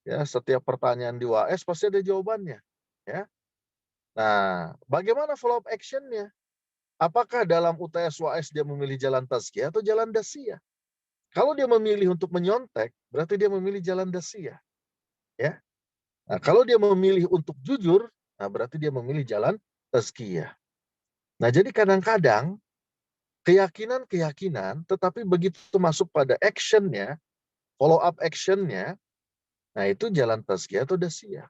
Ya, setiap pertanyaan di UAS pasti ada jawabannya, ya. Nah, bagaimana follow up action-nya? Apakah dalam UTS UAS dia memilih jalan tazkiyah atau jalan dasiyah? Kalau dia memilih untuk menyontek, berarti dia memilih jalan dasiyah, ya. Nah, kalau dia memilih untuk jujur, nah berarti dia memilih jalan tazkiyah. Nah, jadi kadang-kadang keyakinan, tetapi begitu masuk pada action-nya, follow up action-nya, nah itu jalan tazkiyah atau dasiyah.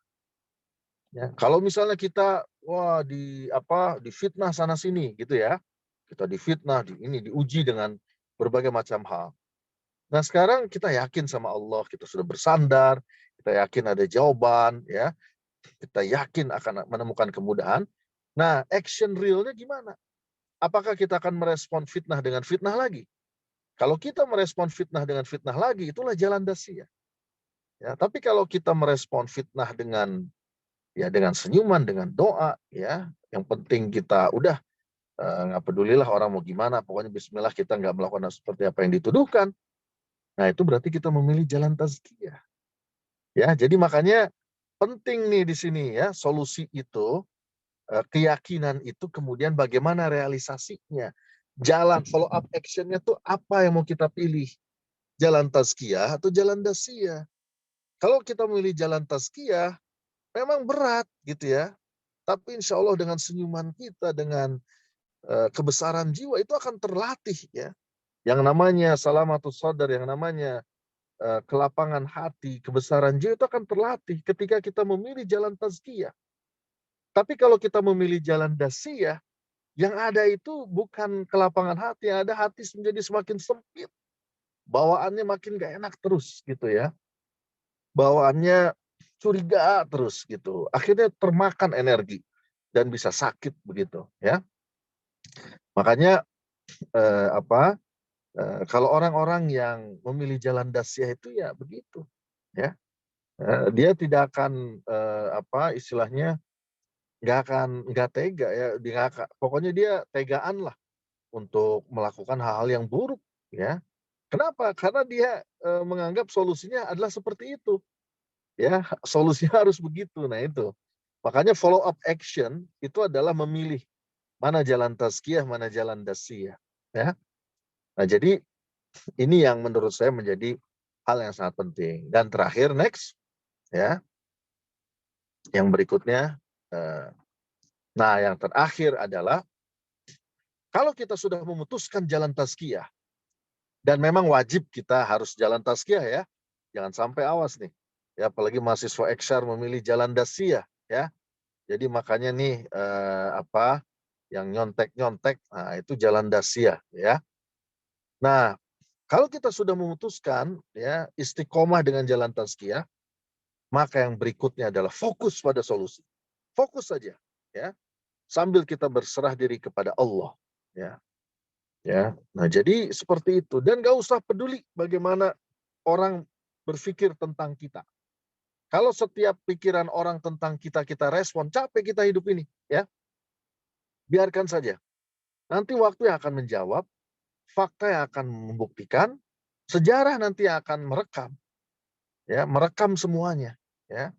Ya, kalau misalnya kita difitnah sana sini gitu ya. Kita difitnah, diuji dengan berbagai macam hal. Nah, sekarang kita yakin sama Allah, kita sudah bersandar, kita yakin ada jawaban, ya. Kita yakin akan menemukan kemudahan. Nah, action realnya gimana? Apakah kita akan merespon fitnah dengan fitnah lagi? Kalau kita merespon fitnah dengan fitnah lagi, itulah jalan dasiyah. Ya, tapi kalau kita merespon fitnah dengan senyuman, dengan doa, ya, yang penting kita udah nggak pedulilah orang mau gimana, pokoknya bismillah kita nggak melakukan seperti apa yang dituduhkan. Nah, itu berarti kita memilih jalan tazkiyah. Ya, jadi makanya penting nih di sini ya, solusi itu, keyakinan itu, kemudian bagaimana realisasinya. Jalan follow up action-nya tuh apa yang mau kita pilih? Jalan tazkiyah atau jalan dasiyah? Kalau kita memilih jalan tazkiyah, memang berat gitu ya. Tapi insya Allah dengan senyuman kita, dengan kebesaran jiwa itu akan terlatih ya. Yang namanya salamatus sadar, yang namanya kelapangan hati, kebesaran jiwa itu akan terlatih ketika kita memilih jalan tazkiyah. Tapi kalau kita memilih jalan dasiyah, yang ada itu bukan kelapangan hati, yang ada hati menjadi semakin sempit. Bawaannya makin gak enak terus gitu ya. Bawaannya curiga terus gitu. Akhirnya termakan energi dan bisa sakit begitu ya. Makanya kalau orang-orang yang memilih jalan dasiyah itu ya begitu, ya. Dia tidak akan istilahnya nggak tega ya, pokoknya dia tegaan lah untuk melakukan hal-hal yang buruk, ya. Kenapa? Karena dia menganggap solusinya adalah seperti itu, ya. Solusinya harus begitu. Nah itu, makanya follow up action itu adalah memilih mana jalan tazkiyah, mana jalan dasiyah, ya. Nah, jadi ini yang menurut saya menjadi hal yang sangat penting. Dan terakhir, next, ya, yang berikutnya, yang terakhir adalah kalau kita sudah memutuskan jalan tazkiyah, dan memang wajib kita harus jalan tazkiyah ya, jangan sampai awas nih, ya, apalagi mahasiswa eksyar memilih jalan dasiyah, ya. Jadi makanya nih yang nyontek-nyontek, nah itu jalan dasiyah, ya. Nah, kalau kita sudah memutuskan ya istiqomah dengan jalan tazkiyah, maka yang berikutnya adalah fokus pada solusi. Fokus saja, ya. Sambil kita berserah diri kepada Allah, ya. Ya. Nah, jadi seperti itu, dan gak usah peduli bagaimana orang berpikir tentang kita. Kalau setiap pikiran orang tentang kita respon, capek kita hidup ini, ya. Biarkan saja. Nanti waktu yang akan menjawab, fakta yang akan membuktikan, sejarah nanti akan merekam. Ya, merekam semuanya, ya.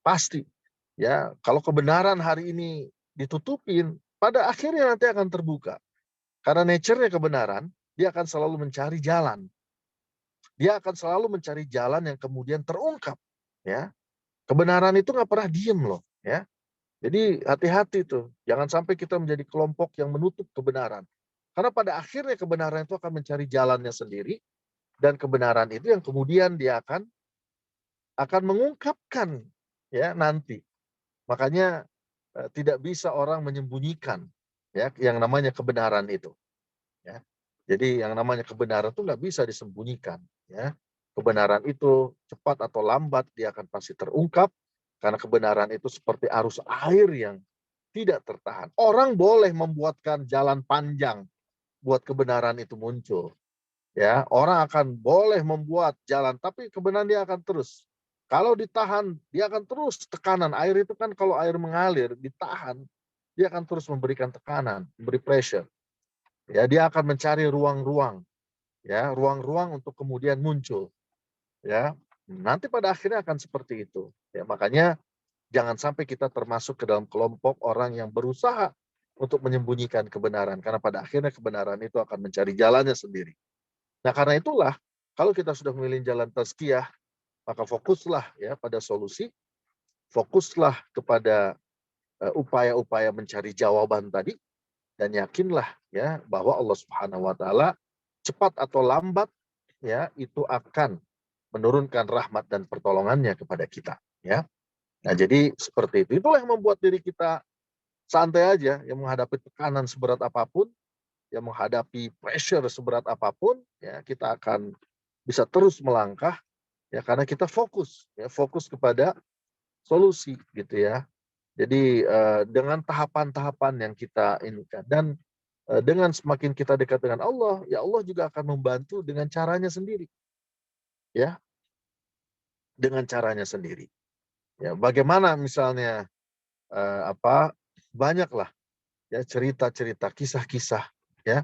pasti. Ya, kalau kebenaran hari ini ditutupin, pada akhirnya nanti akan terbuka. Karena nature-nya kebenaran, dia akan selalu mencari jalan. Dia akan selalu mencari jalan yang kemudian terungkap. Ya, kebenaran itu nggak pernah diem loh. Ya, jadi hati-hati tuh, jangan sampai kita menjadi kelompok yang menutup kebenaran. Karena pada akhirnya kebenaran itu akan mencari jalannya sendiri, dan kebenaran itu yang kemudian dia akan mengungkapkan ya nanti. Makanya tidak bisa orang menyembunyikan ya yang namanya kebenaran itu. Ya. Jadi yang namanya kebenaran itu nggak bisa disembunyikan. Ya. Kebenaran itu cepat atau lambat dia akan pasti terungkap, karena kebenaran itu seperti arus air yang tidak tertahan. Orang boleh membuatkan jalan panjang buat kebenaran itu muncul. Ya, orang akan boleh membuat jalan, tapi kebenaran dia akan terus. Kalau ditahan, dia akan terus tekanan. Air itu kan kalau air mengalir, ditahan, dia akan terus memberikan tekanan, memberi pressure. Ya, dia akan mencari ruang-ruang, ya, ruang-ruang untuk kemudian muncul. Ya, nanti pada akhirnya akan seperti itu. Ya, makanya jangan sampai kita termasuk ke dalam kelompok orang yang berusaha untuk menyembunyikan kebenaran, karena pada akhirnya kebenaran itu akan mencari jalannya sendiri. Nah, karena itulah kalau kita sudah memilih jalan tazkiyah, maka fokuslah ya pada solusi, fokuslah kepada upaya-upaya mencari jawaban tadi, dan yakinlah ya bahwa Allah Subhanahu wa taala cepat atau lambat ya itu akan menurunkan rahmat dan pertolongannya kepada kita ya. Nah, jadi seperti itu. Itulah yang membuat diri kita santai aja, yang menghadapi tekanan seberat apapun, yang menghadapi pressure seberat apapun, ya kita akan bisa terus melangkah, ya karena kita fokus, ya fokus kepada solusi gitu ya. Jadi dengan tahapan-tahapan yang kita inginkan, dan dengan semakin kita dekat dengan Allah, ya Allah juga akan membantu dengan caranya sendiri, ya dengan caranya sendiri. Ya bagaimana misalnya banyaklah ya cerita-cerita, kisah-kisah ya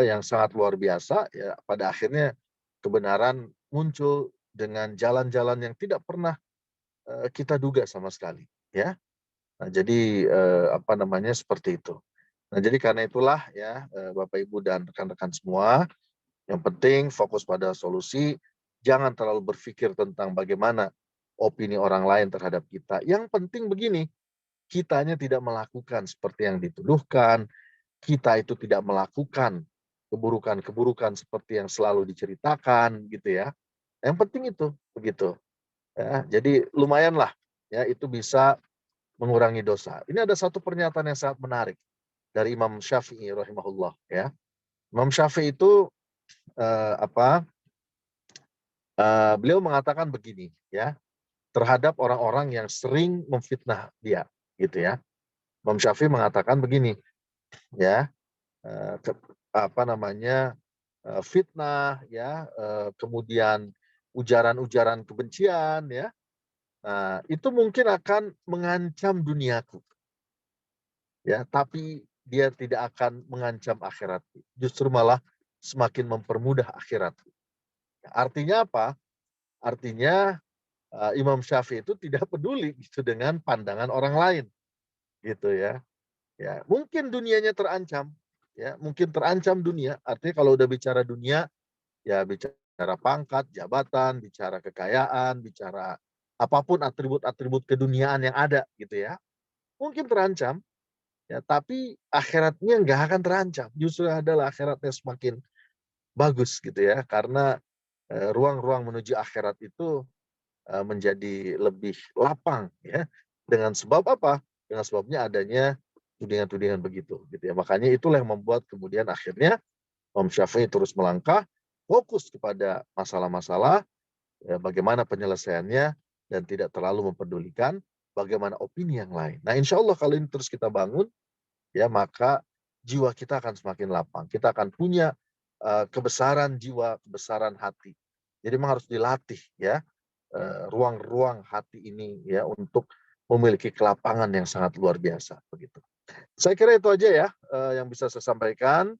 yang sangat luar biasa ya, pada akhirnya kebenaran muncul dengan jalan-jalan yang tidak pernah kita duga sama sekali ya. Nah, jadi seperti itu. Nah, jadi karena itulah ya Bapak Ibu dan rekan-rekan semua, yang penting fokus pada solusi, jangan terlalu berpikir tentang bagaimana opini orang lain terhadap kita. Yang penting begini, kitanya tidak melakukan seperti yang dituduhkan, kita itu tidak melakukan keburukan-keburukan seperti yang selalu diceritakan gitu ya. Yang penting itu begitu. Ya, jadi lumayanlah ya itu bisa mengurangi dosa. Ini ada satu pernyataan yang sangat menarik dari Imam Syafi'i rahimahullah ya. Imam Syafi'i itu beliau mengatakan begini ya, terhadap orang-orang yang sering memfitnah dia gitu ya. Imam Syafi'i mengatakan begini ya, fitnah ya, kemudian ujaran-ujaran kebencian ya, itu mungkin akan mengancam duniaku ya, tapi dia tidak akan mengancam akhirat, justru malah semakin mempermudah akhirat. Artinya apa? Artinya Imam Syafi'i itu tidak peduli gitu dengan pandangan orang lain gitu ya. Ya, mungkin dunianya terancam, ya, mungkin terancam dunia. Artinya kalau udah bicara dunia, ya bicara pangkat, jabatan, bicara kekayaan, bicara apapun atribut-atribut keduniaan yang ada, gitu ya. Mungkin terancam, ya, tapi akhiratnya nggak akan terancam. Justru adalah akhiratnya semakin bagus, gitu ya. Karena ruang-ruang menuju akhirat itu menjadi lebih lapang, ya. Dengan sebab apa? Dengan sebabnya adanya tudingan-tudingan begitu gitu ya. Makanya itulah yang membuat kemudian akhirnya Imam Syafi'i terus melangkah, fokus kepada masalah-masalah, ya, bagaimana penyelesaiannya, dan tidak terlalu mempedulikan bagaimana opini yang lain. Nah, insya Allah kalau ini terus kita bangun, ya maka jiwa kita akan semakin lapang. Kita akan punya kebesaran jiwa, kebesaran hati. Jadi memang harus dilatih ya ruang-ruang hati ini ya untuk memiliki kelapangan yang sangat luar biasa begitu. Saya kira itu aja ya yang bisa saya sampaikan.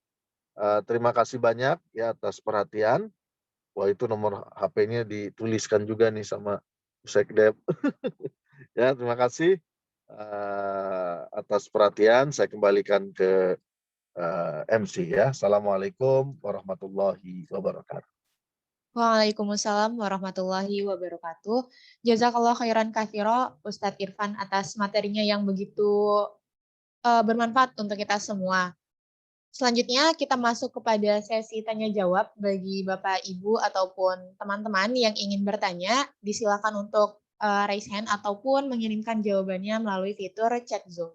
Terima kasih banyak ya atas perhatian. Wah, itu nomor HP-nya dituliskan juga nih sama Sekdep. Ya, terima kasih atas perhatian. Saya kembalikan ke MC ya. Assalamualaikum warahmatullahi wabarakatuh. Waalaikumsalam warahmatullahi wabarakatuh. Jazakallah khairan katsira Ustadz Irfan atas materinya yang begitu bermanfaat untuk kita semua. Selanjutnya kita masuk kepada sesi tanya jawab bagi Bapak Ibu ataupun teman-teman yang ingin bertanya, disilakan untuk raise hand ataupun mengirimkan jawabannya melalui fitur chat Zoom.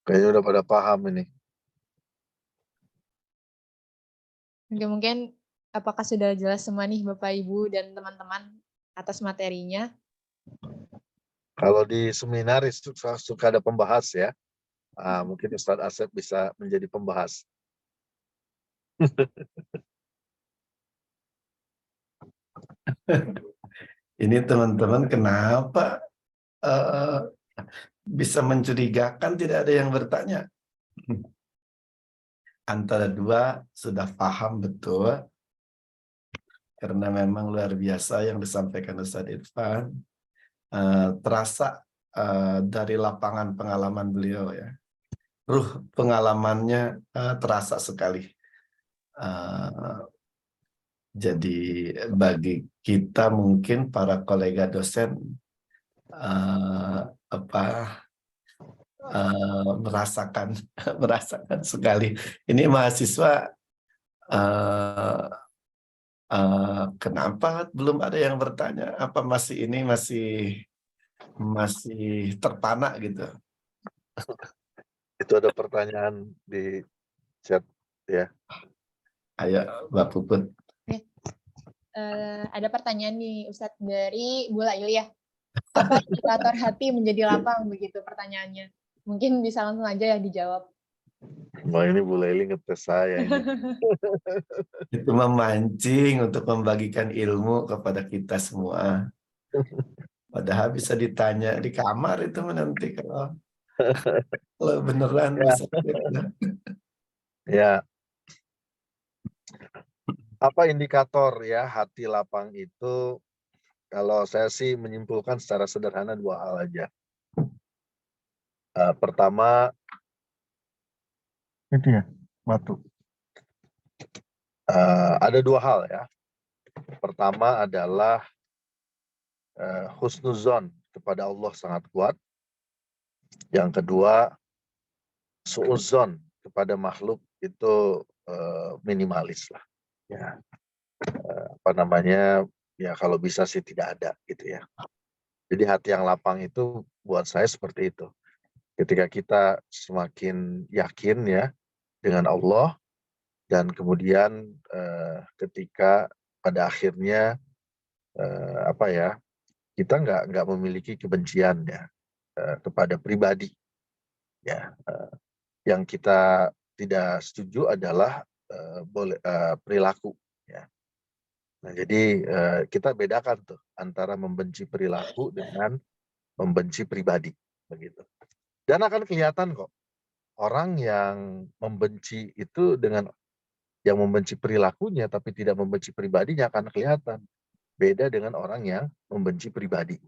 Kayaknya udah pada paham ini. Mungkin apakah sudah jelas semua nih Bapak Ibu dan teman-teman atas materinya? Kalau di seminaris suka ada pembahas ya. Mungkin Ustadz Asep bisa menjadi pembahas. Ini teman-teman kenapa bisa mencurigakan tidak ada yang bertanya? Antara dua sudah paham betul, karena memang luar biasa yang disampaikan Ustadz Irfan. Terasa dari lapangan pengalaman beliau ya. Ruh pengalamannya terasa sekali. Jadi bagi kita mungkin para kolega dosen merasakan sekali. Ini mahasiswa kenapa belum ada yang bertanya? Apa masih terpana gitu? Itu ada pertanyaan di chat ya. Ayo Mbak Puput. Ada pertanyaan nih Ustadz dari Bu Laili ya. Apa indikator hati menjadi lapang begitu pertanyaannya? Mungkin bisa langsung aja ya dijawab. Wah, ini Bu Leli ngetes saya ini. Itu memancing untuk membagikan ilmu kepada kita semua. Padahal bisa ditanya di kamar itu nanti kalau beneran Ya. bisa. Ya. Apa indikator ya hati lapang itu? Kalau saya sih menyimpulkan secara sederhana dua hal aja. Pertama, itu ya, batu. Ada dua hal ya. Pertama adalah husnuzon kepada Allah sangat kuat. Yang kedua, suuzon kepada makhluk itu minimalis lah. Ya, ya kalau bisa sih tidak ada gitu ya. Jadi hati yang lapang itu buat saya seperti itu. Ketika kita semakin yakin ya dengan Allah, dan kemudian ketika pada akhirnya kita nggak memiliki kebencian ya kepada pribadi ya. Yang kita tidak setuju adalah perilaku ya. Nah, jadi kita bedakan tuh antara membenci perilaku dengan membenci pribadi begitu. Dan akan kelihatan kok orang yang membenci itu dengan yang membenci perilakunya tapi tidak membenci pribadinya akan kelihatan beda dengan orang yang membenci pribadi.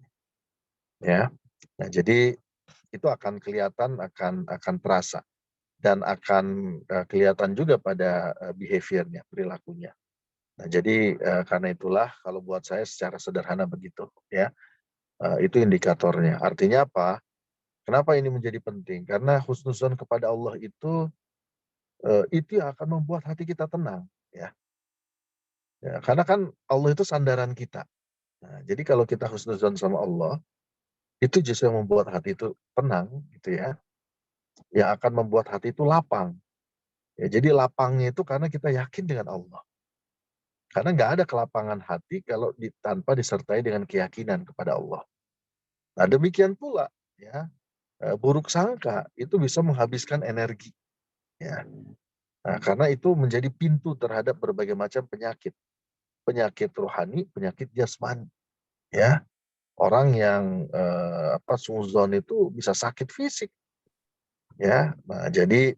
Ya. Nah, jadi itu akan kelihatan, akan terasa dan akan kelihatan juga pada behaviornya, perilakunya. Nah, jadi karena itulah kalau buat saya secara sederhana begitu ya. Itu indikatornya. Artinya apa? Kenapa ini menjadi penting? Karena husnuzon kepada Allah itu yang akan membuat hati kita tenang ya. Ya, karena kan Allah itu sandaran kita. Nah, jadi kalau kita husnuzon sama Allah, itu justru yang membuat hati itu tenang gitu ya. Yang akan membuat hati itu lapang. Ya, jadi lapangnya itu karena kita yakin dengan Allah. Karena nggak ada kelapangan hati kalau tanpa disertai dengan keyakinan kepada Allah. Nah, demikian pula ya, buruk sangka itu bisa menghabiskan energi. Ya. Nah, karena itu menjadi pintu terhadap berbagai macam penyakit. Penyakit rohani, penyakit jasmani. Ya, orang yang suudzon itu bisa sakit fisik. Ya, nah jadi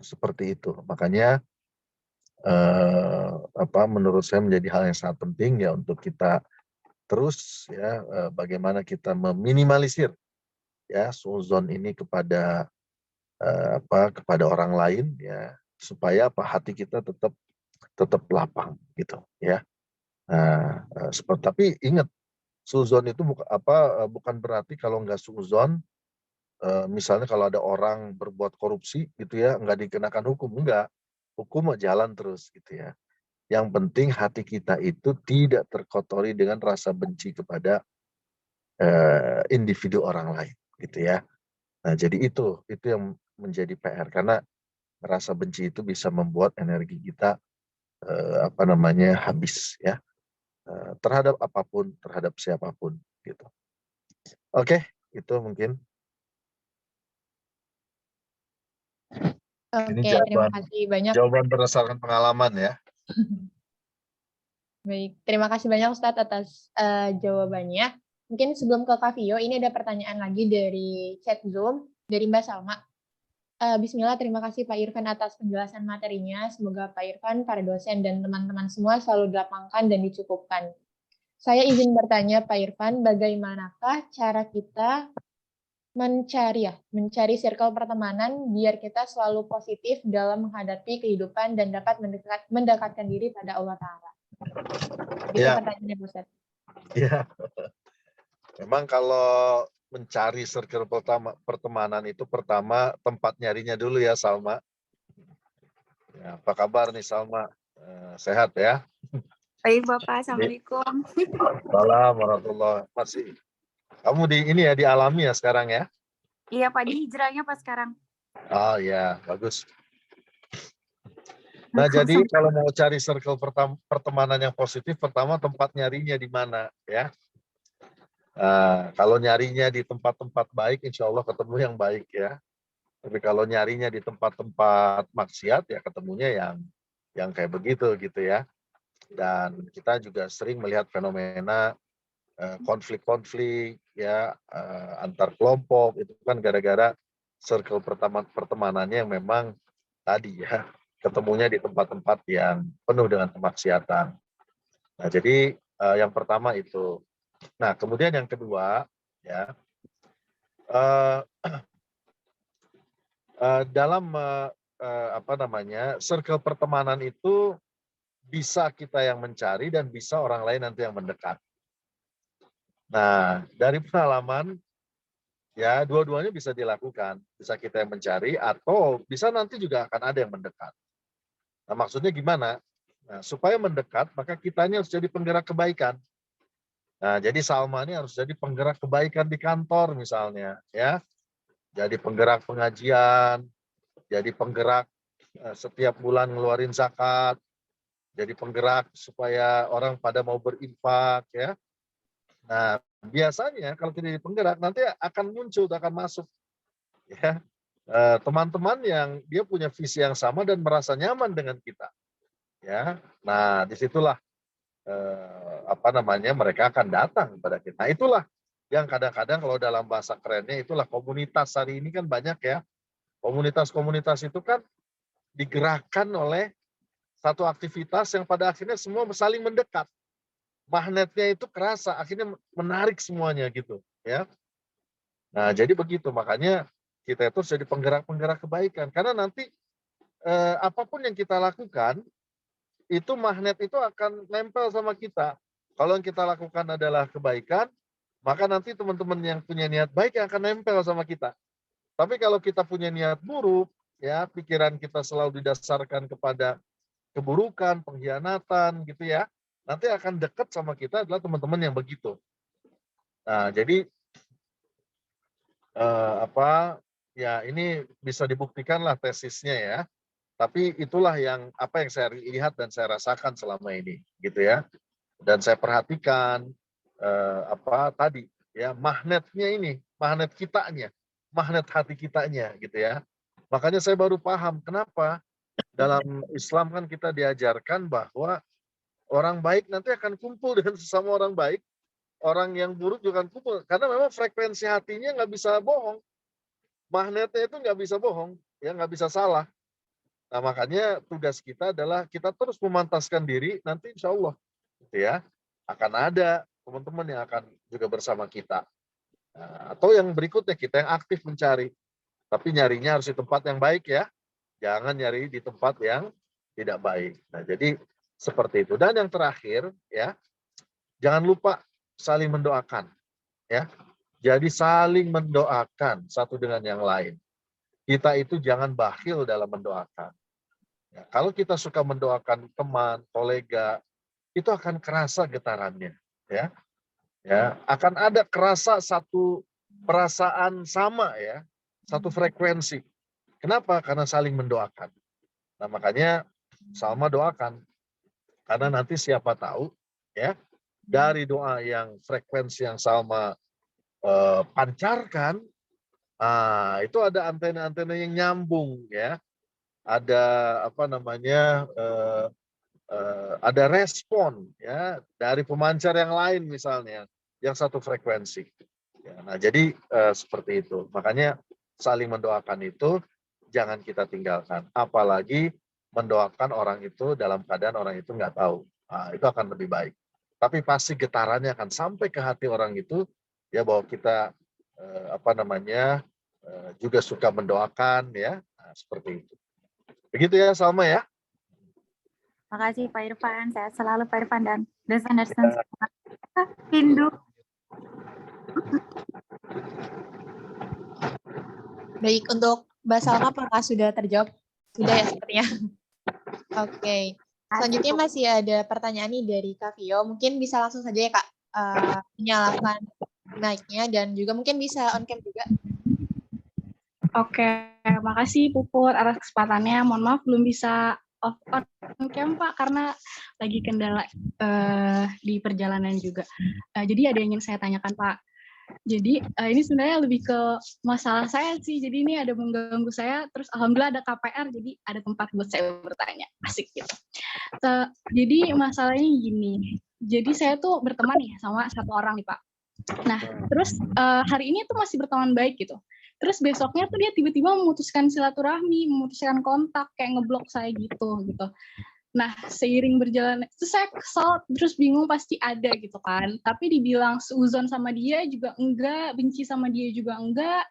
seperti itu. Makanya menurut saya menjadi hal yang sangat penting ya untuk kita terus ya bagaimana kita meminimalisir ya suudzon ini kepada kepada orang lain ya supaya hati kita tetap lapang gitu ya. Nah, tapi ingat suudzon itu bukan berarti kalau nggak suudzon misalnya kalau ada orang berbuat korupsi gitu ya nggak dikenakan hukum, enggak, hukum jalan terus gitu ya. Yang penting hati kita itu tidak terkotori dengan rasa benci kepada individu orang lain gitu ya. Nah jadi itu yang menjadi PR karena rasa benci itu bisa membuat energi kita habis ya terhadap apapun, terhadap siapapun gitu. Oke, itu mungkin. Ini Oke, terima kasih banyak. jawaban berdasarkan pengalaman ya. Baik, terima kasih banyak Ustadz atas jawabannya. Mungkin sebelum ke Kak Vio, ini ada pertanyaan lagi dari chat Zoom, dari Mbak Salma. Bismillah, terima kasih Pak Irfan atas penjelasan materinya. Semoga Pak Irfan, para dosen, dan teman-teman semua selalu dilapangkan dan dicukupkan. Saya izin bertanya Pak Irfan, bagaimanakah cara kita mencari circle pertemanan biar kita selalu positif dalam menghadapi kehidupan dan dapat mendekatkan diri pada Allah Ta'ala? Itu Ya. pertanyaannya, Ustaz. Ya. Memang kalau mencari circle pertemanan itu pertama tempat nyarinya dulu ya Salma. Ya, apa kabar nih Salma? Sehat ya? Baik Bapak, Assalamualaikum. Waalaikumsalam warahmatullahi wabarakatuh. Kamu dialami ya sekarang ya? Iya Pak, di hijrahnya Pak sekarang. Oh ya, bagus. Nah jadi kalau mau cari circle pertemanan yang positif, pertama tempat nyarinya di mana ya? Kalau nyarinya di tempat-tempat baik, insya Allah ketemu yang baik ya. Tapi kalau nyarinya di tempat-tempat maksiat, ya ketemunya yang kayak begitu gitu ya. Dan kita juga sering melihat fenomena konflik-konflik ya antar kelompok itu kan gara-gara circle pertemanannya yang memang tadi ya ketemunya di tempat-tempat yang penuh dengan kemaksiatan. Nah jadi yang pertama itu. Nah kemudian yang kedua ya dalam circle pertemanan itu bisa kita yang mencari dan bisa orang lain nanti yang mendekat. Nah, dari pengalaman ya dua-duanya bisa dilakukan. Bisa kita yang mencari atau bisa nanti juga akan ada yang mendekat. Nah, maksudnya gimana? Nah, supaya mendekat maka kitanya harus jadi penggerak kebaikan. Nah, jadi Salma ini harus jadi penggerak kebaikan di kantor misalnya ya. Jadi penggerak pengajian, jadi penggerak setiap bulan ngeluarin zakat, jadi penggerak supaya orang pada mau berinfak ya. Nah, biasanya kalau tidak jadi penggerak nanti akan muncul, akan masuk ya teman-teman yang dia punya visi yang sama dan merasa nyaman dengan kita. Ya. Nah, disitulah mereka akan datang kepada kita. Nah, itulah yang kadang-kadang kalau dalam bahasa kerennya itulah komunitas hari ini kan banyak ya. Komunitas-komunitas itu kan digerakkan oleh satu aktivitas yang pada akhirnya semua saling mendekat. Magnetnya itu kerasa, akhirnya menarik semuanya gitu ya. Nah jadi begitu, makanya kita itu harus jadi penggerak-penggerak kebaikan. Karena nanti apapun yang kita lakukan, itu magnet itu akan nempel sama kita. Kalau yang kita lakukan adalah kebaikan, maka nanti teman-teman yang punya niat baik yang akan nempel sama kita. Tapi kalau kita punya niat buruk, ya pikiran kita selalu didasarkan kepada keburukan, pengkhianatan gitu ya, nanti akan dekat sama kita adalah teman-teman yang begitu. Nah, jadi ya ini bisa dibuktikan lah tesisnya ya. Tapi itulah yang saya lihat dan saya rasakan selama ini gitu ya. Dan saya perhatikan tadi ya magnetnya ini, magnet kitanya, magnet hati kitanya gitu ya. Makanya saya baru paham kenapa dalam Islam kan kita diajarkan bahwa orang baik nanti akan kumpul dengan sesama orang baik, orang yang buruk juga akan kumpul. Karena memang frekuensi hatinya nggak bisa bohong. Magnetnya itu nggak bisa bohong, ya nggak bisa salah. Nah makanya tugas kita adalah kita terus memantaskan diri, nanti insya Allah gitu ya, akan ada teman-teman yang akan juga bersama kita. Nah, atau yang berikutnya kita yang aktif mencari, tapi nyarinya harus di tempat yang baik ya, jangan nyari di tempat yang tidak baik. Nah jadi seperti itu. Dan yang terakhir ya, jangan lupa saling mendoakan ya. Jadi saling mendoakan satu dengan yang lain. Kita itu jangan bakhil dalam mendoakan. Ya, kalau kita suka mendoakan teman, kolega, itu akan kerasa getarannya. Ya, ya, akan ada kerasa satu perasaan sama ya, satu frekuensi. Kenapa? Karena saling mendoakan. Nah makanya sama doakan. Karena nanti siapa tahu ya, dari doa yang frekuensi yang sama pancarkan, itu ada antena-antena yang nyambung ya, ada apa namanya, ada respon ya dari pemancar yang lain misalnya, yang satu frekuensi. Ya, nah jadi seperti itu. Makanya saling mendoakan itu jangan kita tinggalkan, apalagi mendoakan orang itu dalam keadaan orang itu nggak tahu. Nah, itu akan lebih baik. Tapi pasti getarannya akan sampai ke hati orang itu ya, bahwa kita apa namanya juga suka mendoakan ya, nah, seperti itu. Begitu ya Salma ya. Makasih Pak Irfan, sehat selalu Pak Irfan dan dosen-dosen semua. Rindu. Baik, untuk Mbak Salma apakah sudah terjawab? Sudah ya sepertinya. Oke. Selanjutnya masih ada pertanyaan nih dari Kak Vio. Mungkin bisa langsung saja ya Kak, menyalakan mic-nya dan juga mungkin bisa on cam juga. Oke, makasih Puput atas kesempatannya. Mohon maaf belum bisa on cam Pak karena lagi kendala di perjalanan juga. Jadi ada yang ingin saya tanyakan Pak. Jadi ini sebenarnya lebih ke masalah saya sih. Jadi ini ada mengganggu saya. Terus alhamdulillah ada KPR, jadi ada tempat buat saya bertanya. Asik gitu. Jadi masalahnya gini. Jadi saya tuh berteman nih sama satu orang nih Pak. Nah, terus hari ini tuh masih berteman baik gitu. Terus besoknya tuh dia tiba-tiba memutuskan silaturahmi, memutuskan kontak, kayak ngeblok saya gitu. Nah, seiring berjalan, itu saya kesal, terus bingung pasti ada gitu kan. Tapi dibilang seuzon sama dia juga enggak, benci sama dia juga enggak.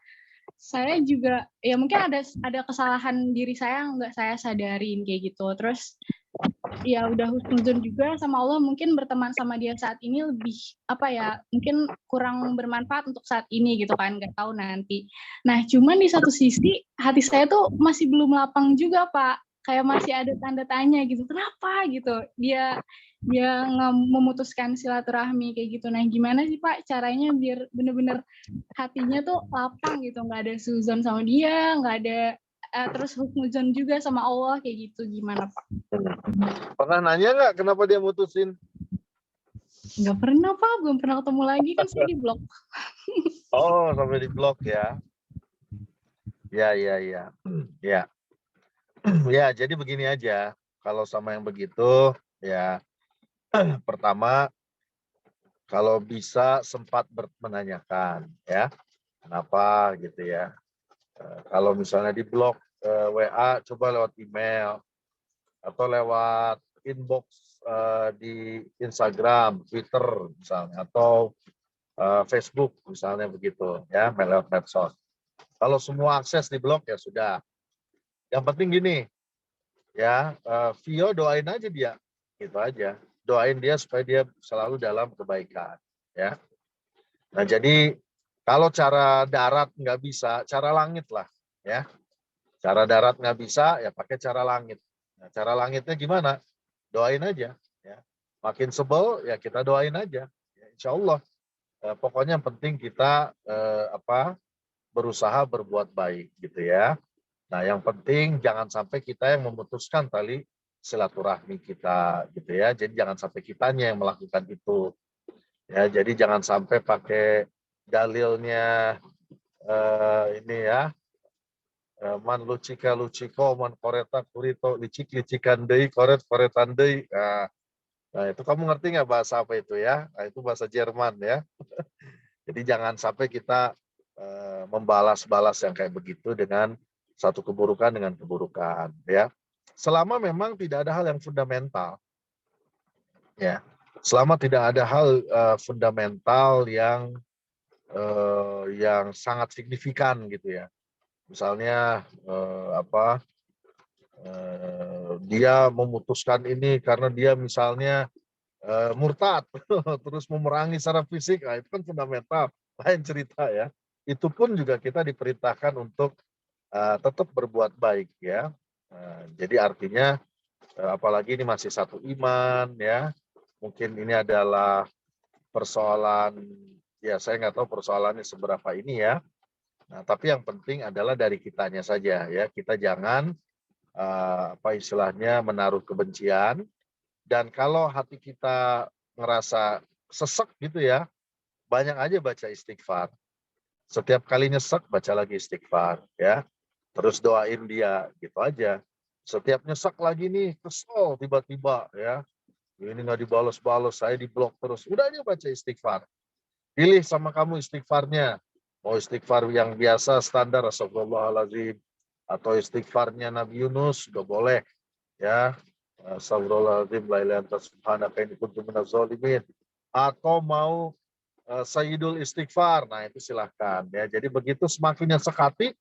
Saya juga, ya mungkin ada kesalahan diri saya enggak saya sadarin kayak gitu. Terus ya udah husnuzon juga sama Allah, mungkin berteman sama dia saat ini lebih apa ya, mungkin kurang bermanfaat untuk saat ini gitu kan, nggak tahu nanti. Nah cuman di satu sisi hati saya tuh masih belum lapang juga Pak, kayak masih ada tanda tanya gitu, kenapa gitu dia memutuskan silaturahmi kayak gitu. Nah gimana sih Pak caranya biar bener-bener hatinya tuh lapang gitu, nggak ada suzon sama dia, nggak ada terus husnuzon juga sama Allah kayak gitu, gimana Pak? Pernah nanya nggak kenapa dia mutusin? Nggak pernah Pak, belum pernah ketemu lagi kan saya di blok. Oh, sampai di blok ya. Ya. Ya, jadi begini aja. Kalau sama yang begitu, ya pertama kalau bisa sempat menanyakan ya, kenapa gitu ya. Kalau misalnya di blok WA, coba lewat email atau lewat inbox di Instagram, Twitter misalnya, atau Facebook misalnya begitu ya, lewat medsos. Kalau semua akses di blok ya sudah. Yang penting gini ya, Vio doain aja dia, gitu aja. Doain dia supaya dia selalu dalam kebaikan ya. Nah jadi kalau cara darat nggak bisa, cara langit lah ya. Cara darat nggak bisa, ya pakai cara langit. Nah, cara langitnya gimana? Doain aja. Ya. Makin sebel, ya kita doain aja. Ya, insya Allah. Pokoknya yang penting kita berusaha berbuat baik gitu ya. Nah yang penting jangan sampai kita yang memutuskan tali silaturahmi kita gitu ya. Jadi jangan sampai kitanya yang melakukan itu. Ya, jadi jangan sampai pakai dalilnya ini ya, Man lucika luciko, man koreta kurito, licik licikan deui, koret koretan deui. Nah, itu kamu ngerti nggak bahasa apa itu ya? Nah, itu bahasa Jerman ya. Jadi jangan sampai kita membalas-balas yang kayak begitu dengan satu keburukan dengan keburukan ya. Selama memang tidak ada hal yang fundamental ya. Selama tidak ada hal fundamental yang sangat signifikan gitu ya. Misalnya dia memutuskan ini karena dia misalnya murtad terus memerangi secara fisik, nah itu kan fundamental, lain cerita ya. Itu pun juga kita diperintahkan untuk tetap berbuat baik ya. Jadi artinya apalagi ini masih satu iman ya, mungkin ini adalah persoalan ya, saya nggak tahu persoalannya seberapa ini ya. Nah, tapi yang penting adalah dari kitanya saja ya, kita jangan istilahnya menaruh kebencian. Dan kalau hati kita ngerasa sesek gitu ya, banyak aja baca istighfar. Setiap kali nyesek, baca lagi istighfar ya. Terus doain dia, gitu aja. Setiap nyesek lagi nih, kesel tiba-tiba ya. Ini nggak dibalas-balas, saya diblok terus. Udah aja baca istighfar. Pilih sama kamu istighfarnya. Mau istighfar yang biasa, standar, astagfirullahaladzim. Atau istighfarnya Nabi Yunus, juga boleh ya. Astagfirullahaladzim, la ilaha illa anta subhanaka inni kuntu minaz zalimin. Atau mau Sayyidul Istighfar, nah itu silahkan ya. Jadi begitu semakin sekati,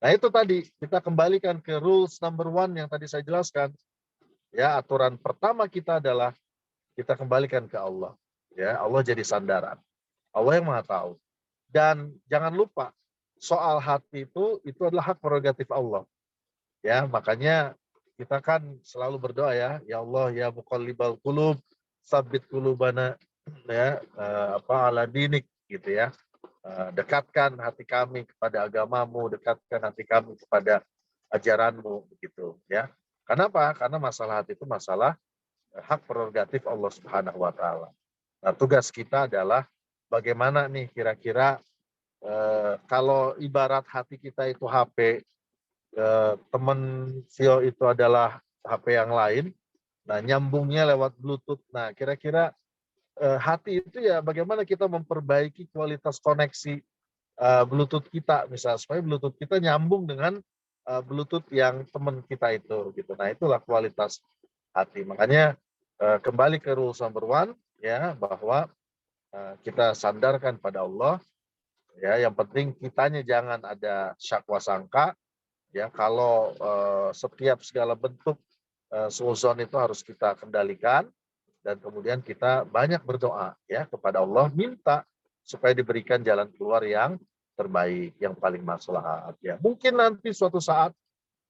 nah itu tadi kita kembalikan ke rules number 1 yang tadi saya jelaskan. Ya, aturan pertama kita adalah kita kembalikan ke Allah. Ya, Allah jadi sandaran. Allah yang Maha tahu. Dan jangan lupa soal hati itu adalah hak prerogatif Allah. Ya, makanya kita kan selalu berdoa ya Allah ya muqallibal qulub, tsabbit qulubana ya ala dinik gitu ya. Dekatkan hati kami kepada agamamu, dekatkan hati kami kepada ajaranmu begitu ya. Kenapa? Karena masalah hati itu masalah hak prerogatif Allah Subhanahu wa taala. Nah, tugas kita adalah bagaimana nih kira-kira kalau ibarat hati kita itu HP, teman Vio itu adalah HP yang lain, nah nyambungnya lewat Bluetooth. Nah, kira-kira hati itu ya bagaimana kita memperbaiki kualitas koneksi Bluetooth kita, misalnya supaya Bluetooth kita nyambung dengan Bluetooth yang teman kita itu, gitu. Nah, itulah kualitas hati. Makanya kembali ke rules number 1 ya, bahwa kita sandarkan pada Allah. Ya, yang penting kitanya jangan ada syakwa sangka. Ya, kalau setiap segala bentuk suuzon itu harus kita kendalikan, dan kemudian kita banyak berdoa ya kepada Allah, minta supaya diberikan jalan keluar yang terbaik, yang paling maslahat ya. Mungkin nanti suatu saat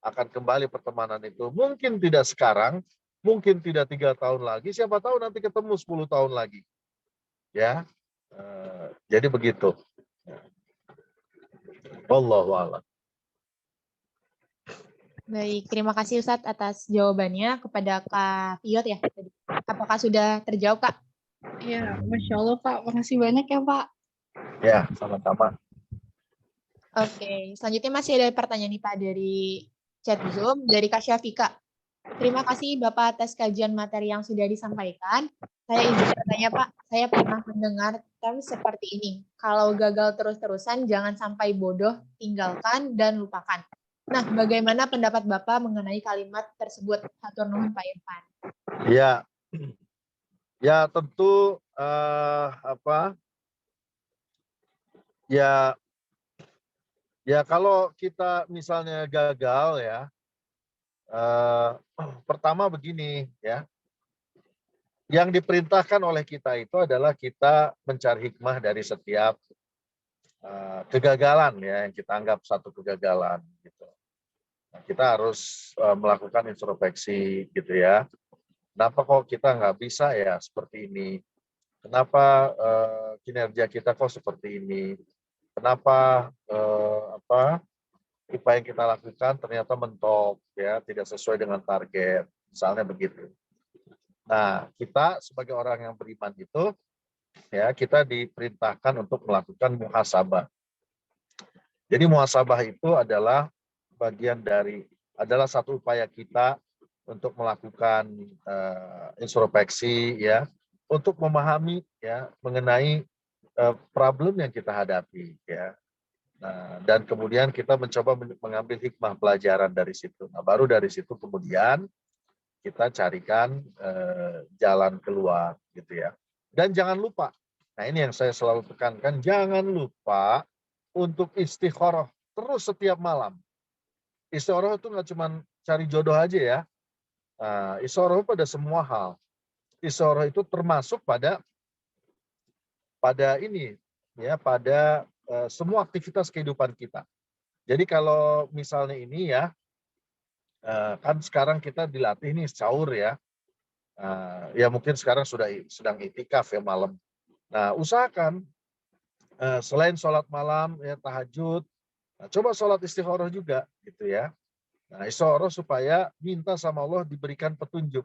akan kembali pertemanan itu, mungkin tidak sekarang, mungkin tidak 3 tahun lagi, siapa tahu nanti ketemu 10 tahun lagi ya. Jadi begitu. Wallahu a'lam. Baik, terima kasih Ustadz atas jawabannya kepada Kak Fiot ya. Apakah sudah terjawab, Kak? Iya, Masya Allah Pak. Makasih banyak ya Pak. Ya, sama-sama. Oke, selanjutnya masih ada pertanyaan nih Pak dari chat Zoom, dari Kak Syafika. Terima kasih Bapak atas kajian materi yang sudah disampaikan. Saya izin bertanya Pak, saya pernah mendengar term seperti ini. Kalau gagal terus-terusan, jangan sampai bodoh, tinggalkan, dan lupakan. Nah, bagaimana pendapat Bapak mengenai kalimat tersebut? Hatur nuhun Pak Irfan. Ya, ya tentu ya kalau kita misalnya gagal ya, pertama begini ya, yang diperintahkan oleh kita itu adalah kita mencari hikmah dari setiap kegagalan ya, yang kita anggap satu kegagalan gitu. Nah, kita harus melakukan introspeksi gitu ya. Kenapa kok kita nggak bisa ya seperti ini? Kenapa kinerja kita kok seperti ini? Kenapa upaya yang kita lakukan ternyata mentok ya, tidak sesuai dengan target, misalnya begitu. Nah, kita sebagai orang yang beriman itu ya, kita diperintahkan untuk melakukan muhasabah. Jadi muhasabah itu adalah adalah satu upaya kita untuk melakukan introspeksi ya, untuk memahami ya mengenai problem yang kita hadapi ya. Nah, dan kemudian kita mencoba mengambil hikmah pelajaran dari situ. Nah, baru dari situ kemudian kita carikan jalan keluar gitu ya. Dan jangan lupa, nah ini yang saya selalu tekankan, jangan lupa untuk istikharah terus setiap malam. Istikharah itu nggak cuma cari jodoh aja ya. Nah, istikharah pada semua hal. Istikharah itu termasuk pada ini ya, pada semua aktivitas kehidupan kita. Jadi kalau misalnya ini ya, kan sekarang kita dilatih nih sahur ya. Ya mungkin sekarang sedang itikaf ya malam. Nah, usahakan selain sholat malam ya tahajud, coba sholat istikharah juga gitu ya. Nah, istikharah supaya minta sama Allah diberikan petunjuk.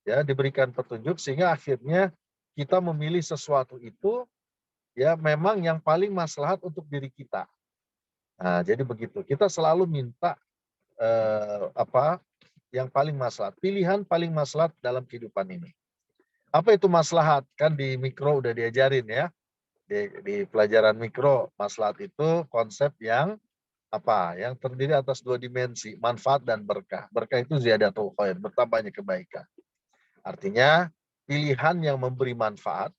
Ya, diberikan petunjuk sehingga akhirnya kita memilih sesuatu itu ya memang yang paling maslahat untuk diri kita. Nah, jadi begitu. Kita selalu minta yang paling maslahat, pilihan paling maslahat dalam kehidupan ini. Apa itu maslahat? Kan di mikro udah diajarin ya. Di pelajaran mikro, maslahat itu konsep yang yang terdiri atas 2 dimensi, manfaat dan berkah. Berkah itu ziyadatul khair, bertambahnya kebaikan. Artinya pilihan yang memberi manfaat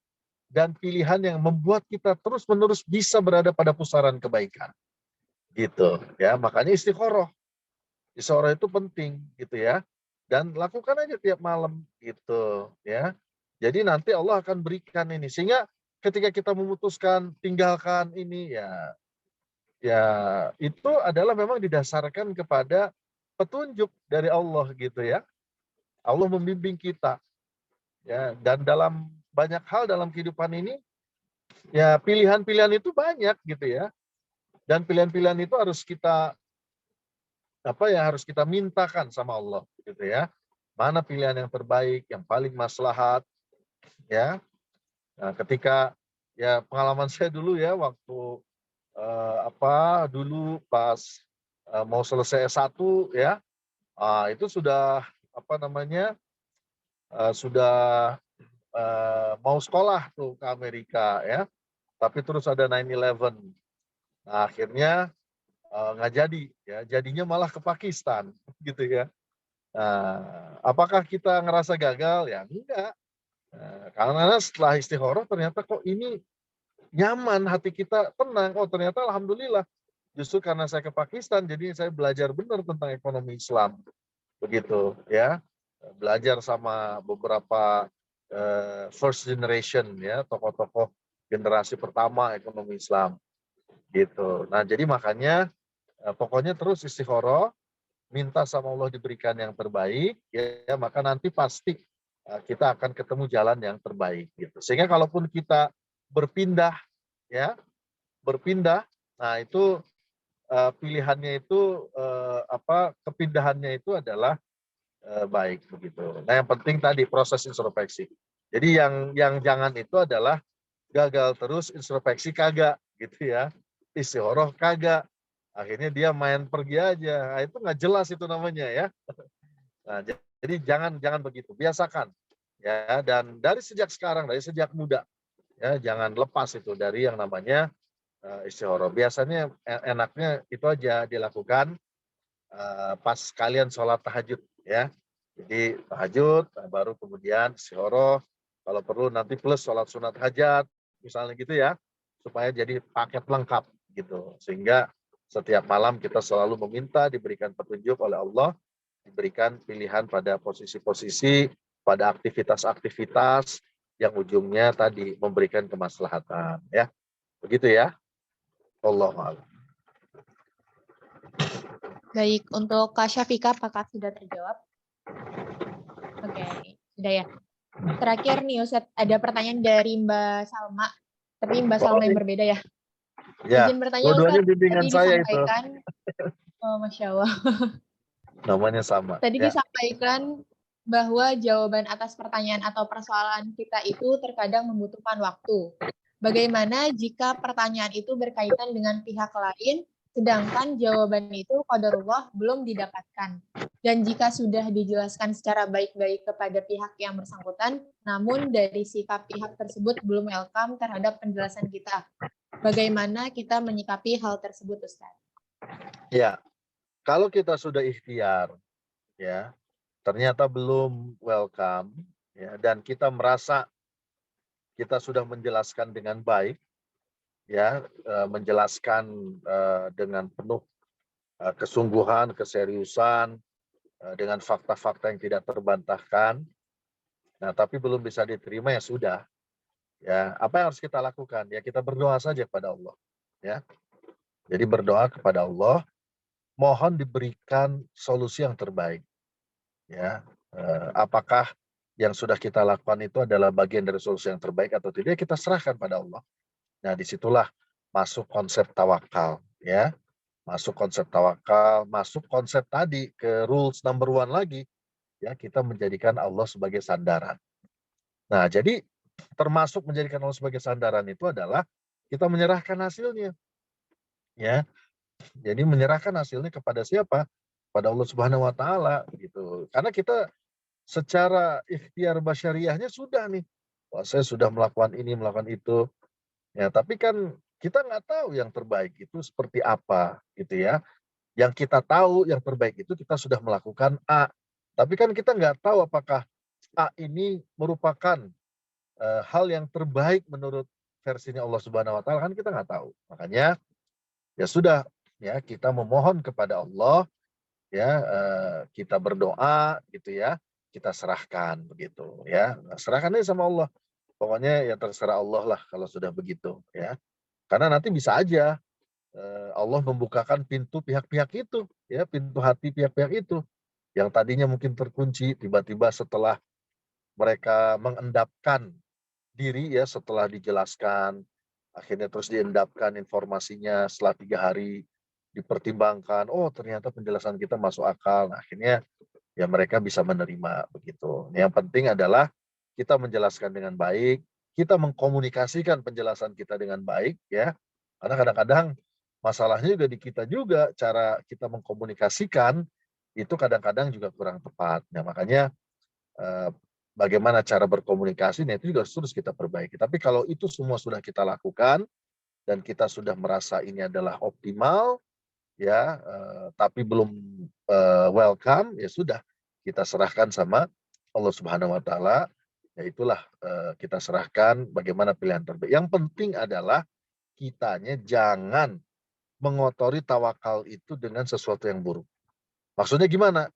dan pilihan yang membuat kita terus-menerus bisa berada pada pusaran kebaikan. Gitu ya, makanya istikharah. Istikharah itu penting gitu ya. Dan lakukan aja tiap malam gitu ya. Jadi nanti Allah akan berikan ini, sehingga ketika kita memutuskan tinggalkan ini ya itu adalah memang didasarkan kepada petunjuk dari Allah gitu ya. Allah membimbing kita ya, dan dalam banyak hal dalam kehidupan ini ya pilihan-pilihan itu banyak gitu ya. Dan pilihan-pilihan itu harus kita harus kita mintakan sama Allah gitu ya. Mana pilihan yang terbaik, yang paling maslahat ya. Nah, ketika ya pengalaman saya dulu ya waktu dulu pas mau selesai S1 ya. Itu sudah sudah mau sekolah tuh ke Amerika ya. Tapi terus ada 9/11. Nah, akhirnya nggak jadi ya, jadinya malah ke Pakistan gitu ya. Nah, apakah kita ngerasa gagal? Ya enggak. Karena setelah istikharah ternyata kok ini nyaman, hati kita tenang. Oh ternyata alhamdulillah. Justru karena saya ke Pakistan, jadi saya belajar benar tentang ekonomi Islam. Begitu ya. Belajar sama beberapa first generation ya, tokoh-tokoh generasi pertama ekonomi Islam. Gitu. Nah, jadi makanya pokoknya terus istikharah, minta sama Allah diberikan yang terbaik ya, maka nanti pasti kita akan ketemu jalan yang terbaik gitu. Sehingga kalaupun kita berpindah ya, nah itu pilihannya itu kepindahannya itu adalah baik begitu. Nah, yang penting tadi proses introspeksi. Jadi yang jangan itu adalah gagal terus, introspeksi kagak gitu ya. Istikharah kagak. Akhirnya dia main pergi aja. Nah, itu nggak jelas itu namanya ya. Nah, jadi jangan begitu. Biasakan ya, dan dari sejak sekarang, dari sejak muda ya, jangan lepas itu dari yang namanya istikharah. Biasanya enaknya itu aja dilakukan pas kalian sholat tahajud ya. Jadi tahajud, baru kemudian istikharah. Kalau perlu nanti plus sholat sunat hajat, misalnya gitu ya, supaya jadi paket lengkap gitu. Sehingga setiap malam kita selalu meminta diberikan petunjuk oleh Allah, diberikan pilihan pada posisi-posisi, pada aktivitas-aktivitas yang ujungnya tadi memberikan kemaslahatan ya. Begitu ya. Wallahu a'lam. Baik, untuk Kak Syafika, apakah sudah terjawab? Oke, sudah ya. Terakhir nih Ustadz, ada pertanyaan dari Mbak Salma, tapi Mbak Salma yang berbeda ya. Ya, Izin bertanya dua-duanya Ustadz, bimbingan tadi saya disampaikan, oh, Masya Allah. Namanya sama. Tadi Ya. disampaikan bahwa jawaban atas pertanyaan atau persoalan kita itu terkadang membutuhkan waktu. Bagaimana jika pertanyaan itu berkaitan dengan pihak lain Sedangkan jawaban itu qadarullah belum didapatkan. Dan jika sudah dijelaskan secara baik-baik kepada pihak yang bersangkutan, namun dari sikap pihak tersebut belum welcome terhadap penjelasan kita. Bagaimana kita menyikapi hal tersebut, Ustaz? Ya, kalau kita sudah ikhtiar, ya, ternyata belum welcome, ya, dan kita merasa kita sudah menjelaskan dengan baik, ya, menjelaskan dengan penuh kesungguhan, keseriusan, dengan fakta-fakta yang tidak terbantahkan. Nah, tapi belum bisa diterima, ya sudah. Ya, apa yang harus kita lakukan? Ya, kita berdoa saja kepada Allah. Ya, jadi berdoa kepada Allah, mohon diberikan solusi yang terbaik. Ya, apakah yang sudah kita lakukan itu adalah bagian dari solusi yang terbaik atau tidak? Kita serahkan pada Allah. Nah, disitulah masuk konsep tawakal. Ya, masuk konsep tawakal, masuk konsep tadi ke rules number 1 lagi. Ya, kita menjadikan Allah sebagai sandaran. Nah, jadi termasuk menjadikan Allah sebagai sandaran itu adalah kita menyerahkan hasilnya. Ya, jadi menyerahkan hasilnya kepada siapa? Pada Allah Subhanahu wa taala gitu. Karena kita secara ikhtiar basyariahnya sudah nih. Wah, saya sudah melakukan ini, melakukan itu. Ya, tapi kan kita nggak tahu yang terbaik itu seperti apa gitu ya. Yang kita tahu yang terbaik itu kita sudah melakukan A. Tapi kan kita nggak tahu apakah A ini merupakan hal yang terbaik menurut versinya Allah Subhanahu wa taala, kan kita nggak tahu. Makanya ya sudah, ya, kita memohon kepada Allah, ya, kita berdoa gitu ya, kita serahkan begitu ya. Serahkan aja sama Allah. Pokoknya ya terserah Allah lah kalau sudah begitu ya. Karena nanti bisa aja Allah membukakan pintu pihak-pihak itu, ya, pintu hati pihak-pihak itu yang tadinya mungkin terkunci, tiba-tiba setelah mereka mengendapkan diri, ya, setelah dijelaskan, akhirnya terus diendapkan informasinya setelah 3 hari, dipertimbangkan, oh ternyata penjelasan kita masuk akal. Nah, akhirnya ya mereka bisa menerima begitu. Yang penting adalah kita menjelaskan dengan baik, kita mengkomunikasikan penjelasan kita dengan baik, ya. Karena kadang-kadang masalahnya juga di kita juga, cara kita mengkomunikasikan itu kadang-kadang juga kurang tepat. Nah, makanya bagaimana cara berkomunikasi, nah itu juga terus kita perbaiki. Tapi kalau itu semua sudah kita lakukan dan kita sudah merasa ini adalah optimal, ya, tapi belum welcome, ya sudah, kita serahkan sama Allah Subhanahu wa taala. Ya itulah, kita serahkan bagaimana pilihan terbaik. Yang penting adalah kitanya jangan mengotori tawakal itu dengan sesuatu yang buruk. Maksudnya gimana?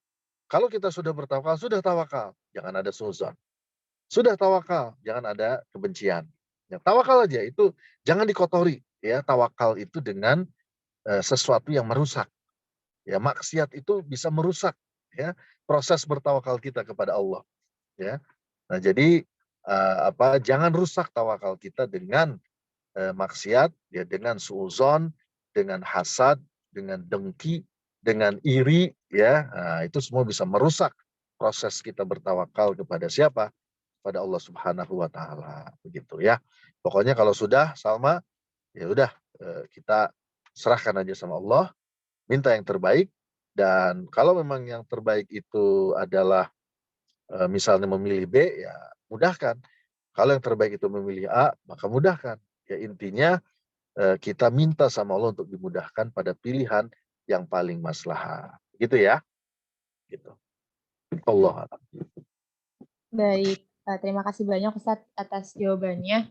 Kalau kita sudah bertawakal, sudah tawakal, jangan ada suudzon. Sudah tawakal, jangan ada kebencian. Ya, tawakal aja itu jangan dikotori, ya. Tawakal itu dengan sesuatu yang merusak. Ya, maksiat itu bisa merusak, ya, proses bertawakal kita kepada Allah, ya. Nah, jadi jangan rusak tawakal kita dengan maksiat, ya, dengan suudzon, dengan hasad, dengan dengki, dengan iri, ya. Nah, itu semua bisa merusak proses kita bertawakal kepada siapa? Pada Allah Subhanahu wa taala, begitu ya. Pokoknya kalau sudah, Salma, ya udah, kita serahkan aja sama Allah, minta yang terbaik, dan kalau memang yang terbaik itu adalah misalnya memilih B, ya mudahkan. Kalau yang terbaik itu memilih A, maka mudahkan. Ya, intinya kita minta sama Allah untuk dimudahkan pada pilihan yang paling maslahat. Gitu ya. Gitu. Allah. Baik, terima kasih banyak Ustadz atas jawabannya.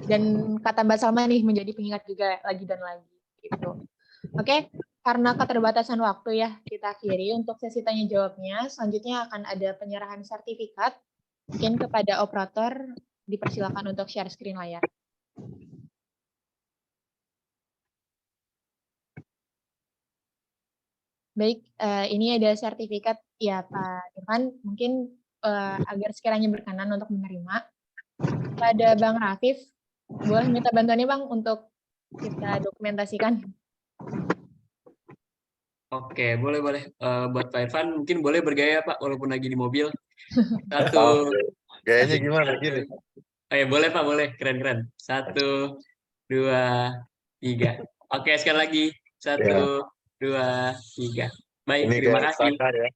Dan kata Mbak Salma nih menjadi pengingat juga lagi dan lagi. Gitu. Oke, karena keterbatasan waktu ya, kita akhiri untuk sesi tanya jawabnya. Selanjutnya akan ada penyerahan sertifikat. Mungkin kepada operator dipersilakan untuk share screen layar. Baik, ini ada sertifikat ya Pak Irfan, mungkin agar sekiranya berkenan untuk menerima. Pada Bang Rafif, boleh minta bantuannya Bang untuk kita dokumentasikan. Oke, boleh. Buat Pak Irfan, mungkin boleh bergaya Pak, walaupun lagi di mobil. Satu. Gayanya gimana? Gini. Oh ya, boleh Pak, boleh. Keren. 1, 2, 3. Oke, sekali lagi. 1, 2, 3. Baik, Ini terima kayak kasih. standar ya.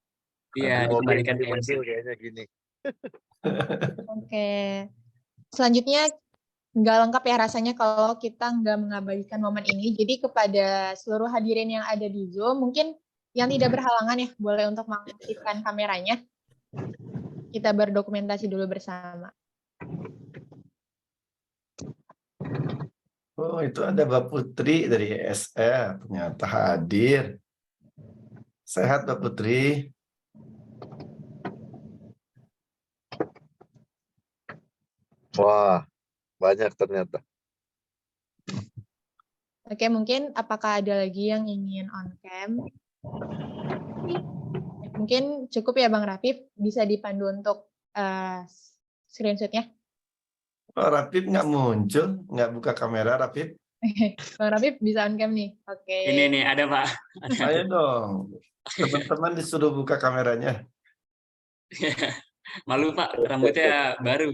Iya, Di mobil dikembalikan di ke MC. mobil kayaknya gini. Oke. Selanjutnya nggak lengkap ya rasanya kalau kita nggak mengabadikan momen ini. Jadi kepada seluruh hadirin yang ada di Zoom, mungkin yang tidak berhalangan ya, boleh untuk mengaktifkan kameranya. Kita berdokumentasi dulu bersama. Oh, itu ada Mbak Putri dari ESR, ternyata hadir. Sehat Mbak Putri. Wah, banyak ternyata. Oke, mungkin apakah ada lagi yang ingin on cam? Mungkin cukup ya Bang Rafif, bisa dipandu untuk screenshot-nya. Oh, Rapid nggak muncul, nggak buka kamera Rapid. Bang Rafif bisa on cam nih. Oke. Ini nih, ada Pak. Ayo dong, teman-teman disuruh buka kameranya. Malu Pak, rambutnya baru.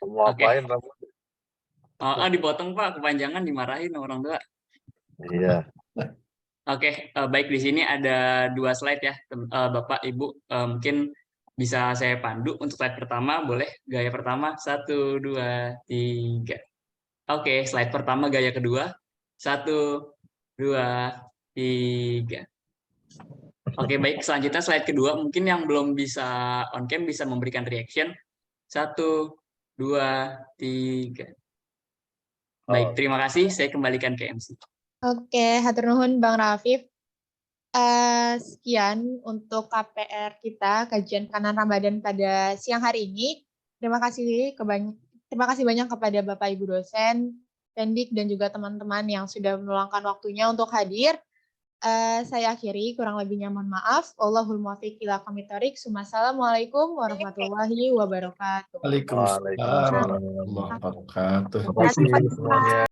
Mau Oke. apain rambut? Dipotong Pak, kepanjangan dimarahin sama orang tua. Iya. Oke, baik, di sini ada 2 slide ya, Bapak, Ibu. Mungkin bisa saya pandu untuk slide pertama, boleh? Gaya pertama, 1, 2, 3. Oke, slide pertama, gaya kedua. 1, 2, 3. Oke, baik. Selanjutnya slide kedua, mungkin yang belum bisa on cam bisa memberikan reaction. 1, 2, 3. Baik, terima kasih. Saya kembalikan ke MC. Oke, hatur nuhun Bang Rafif. Sekian untuk KPR kita, kajian kanan Ramadan pada siang hari ini. Terima kasih banyak kepada Bapak Ibu dosen, Pendik, dan juga teman-teman yang sudah meluangkan waktunya untuk hadir. Saya akhiri, kurang lebihnya mohon maaf. Wallahul muwaffiq ila aqwamit thoriq. Assalamualaikum warahmatullahi wabarakatuh. Waalaikumsalam warahmatullahi wabarakatuh. Terima kasih semuanya.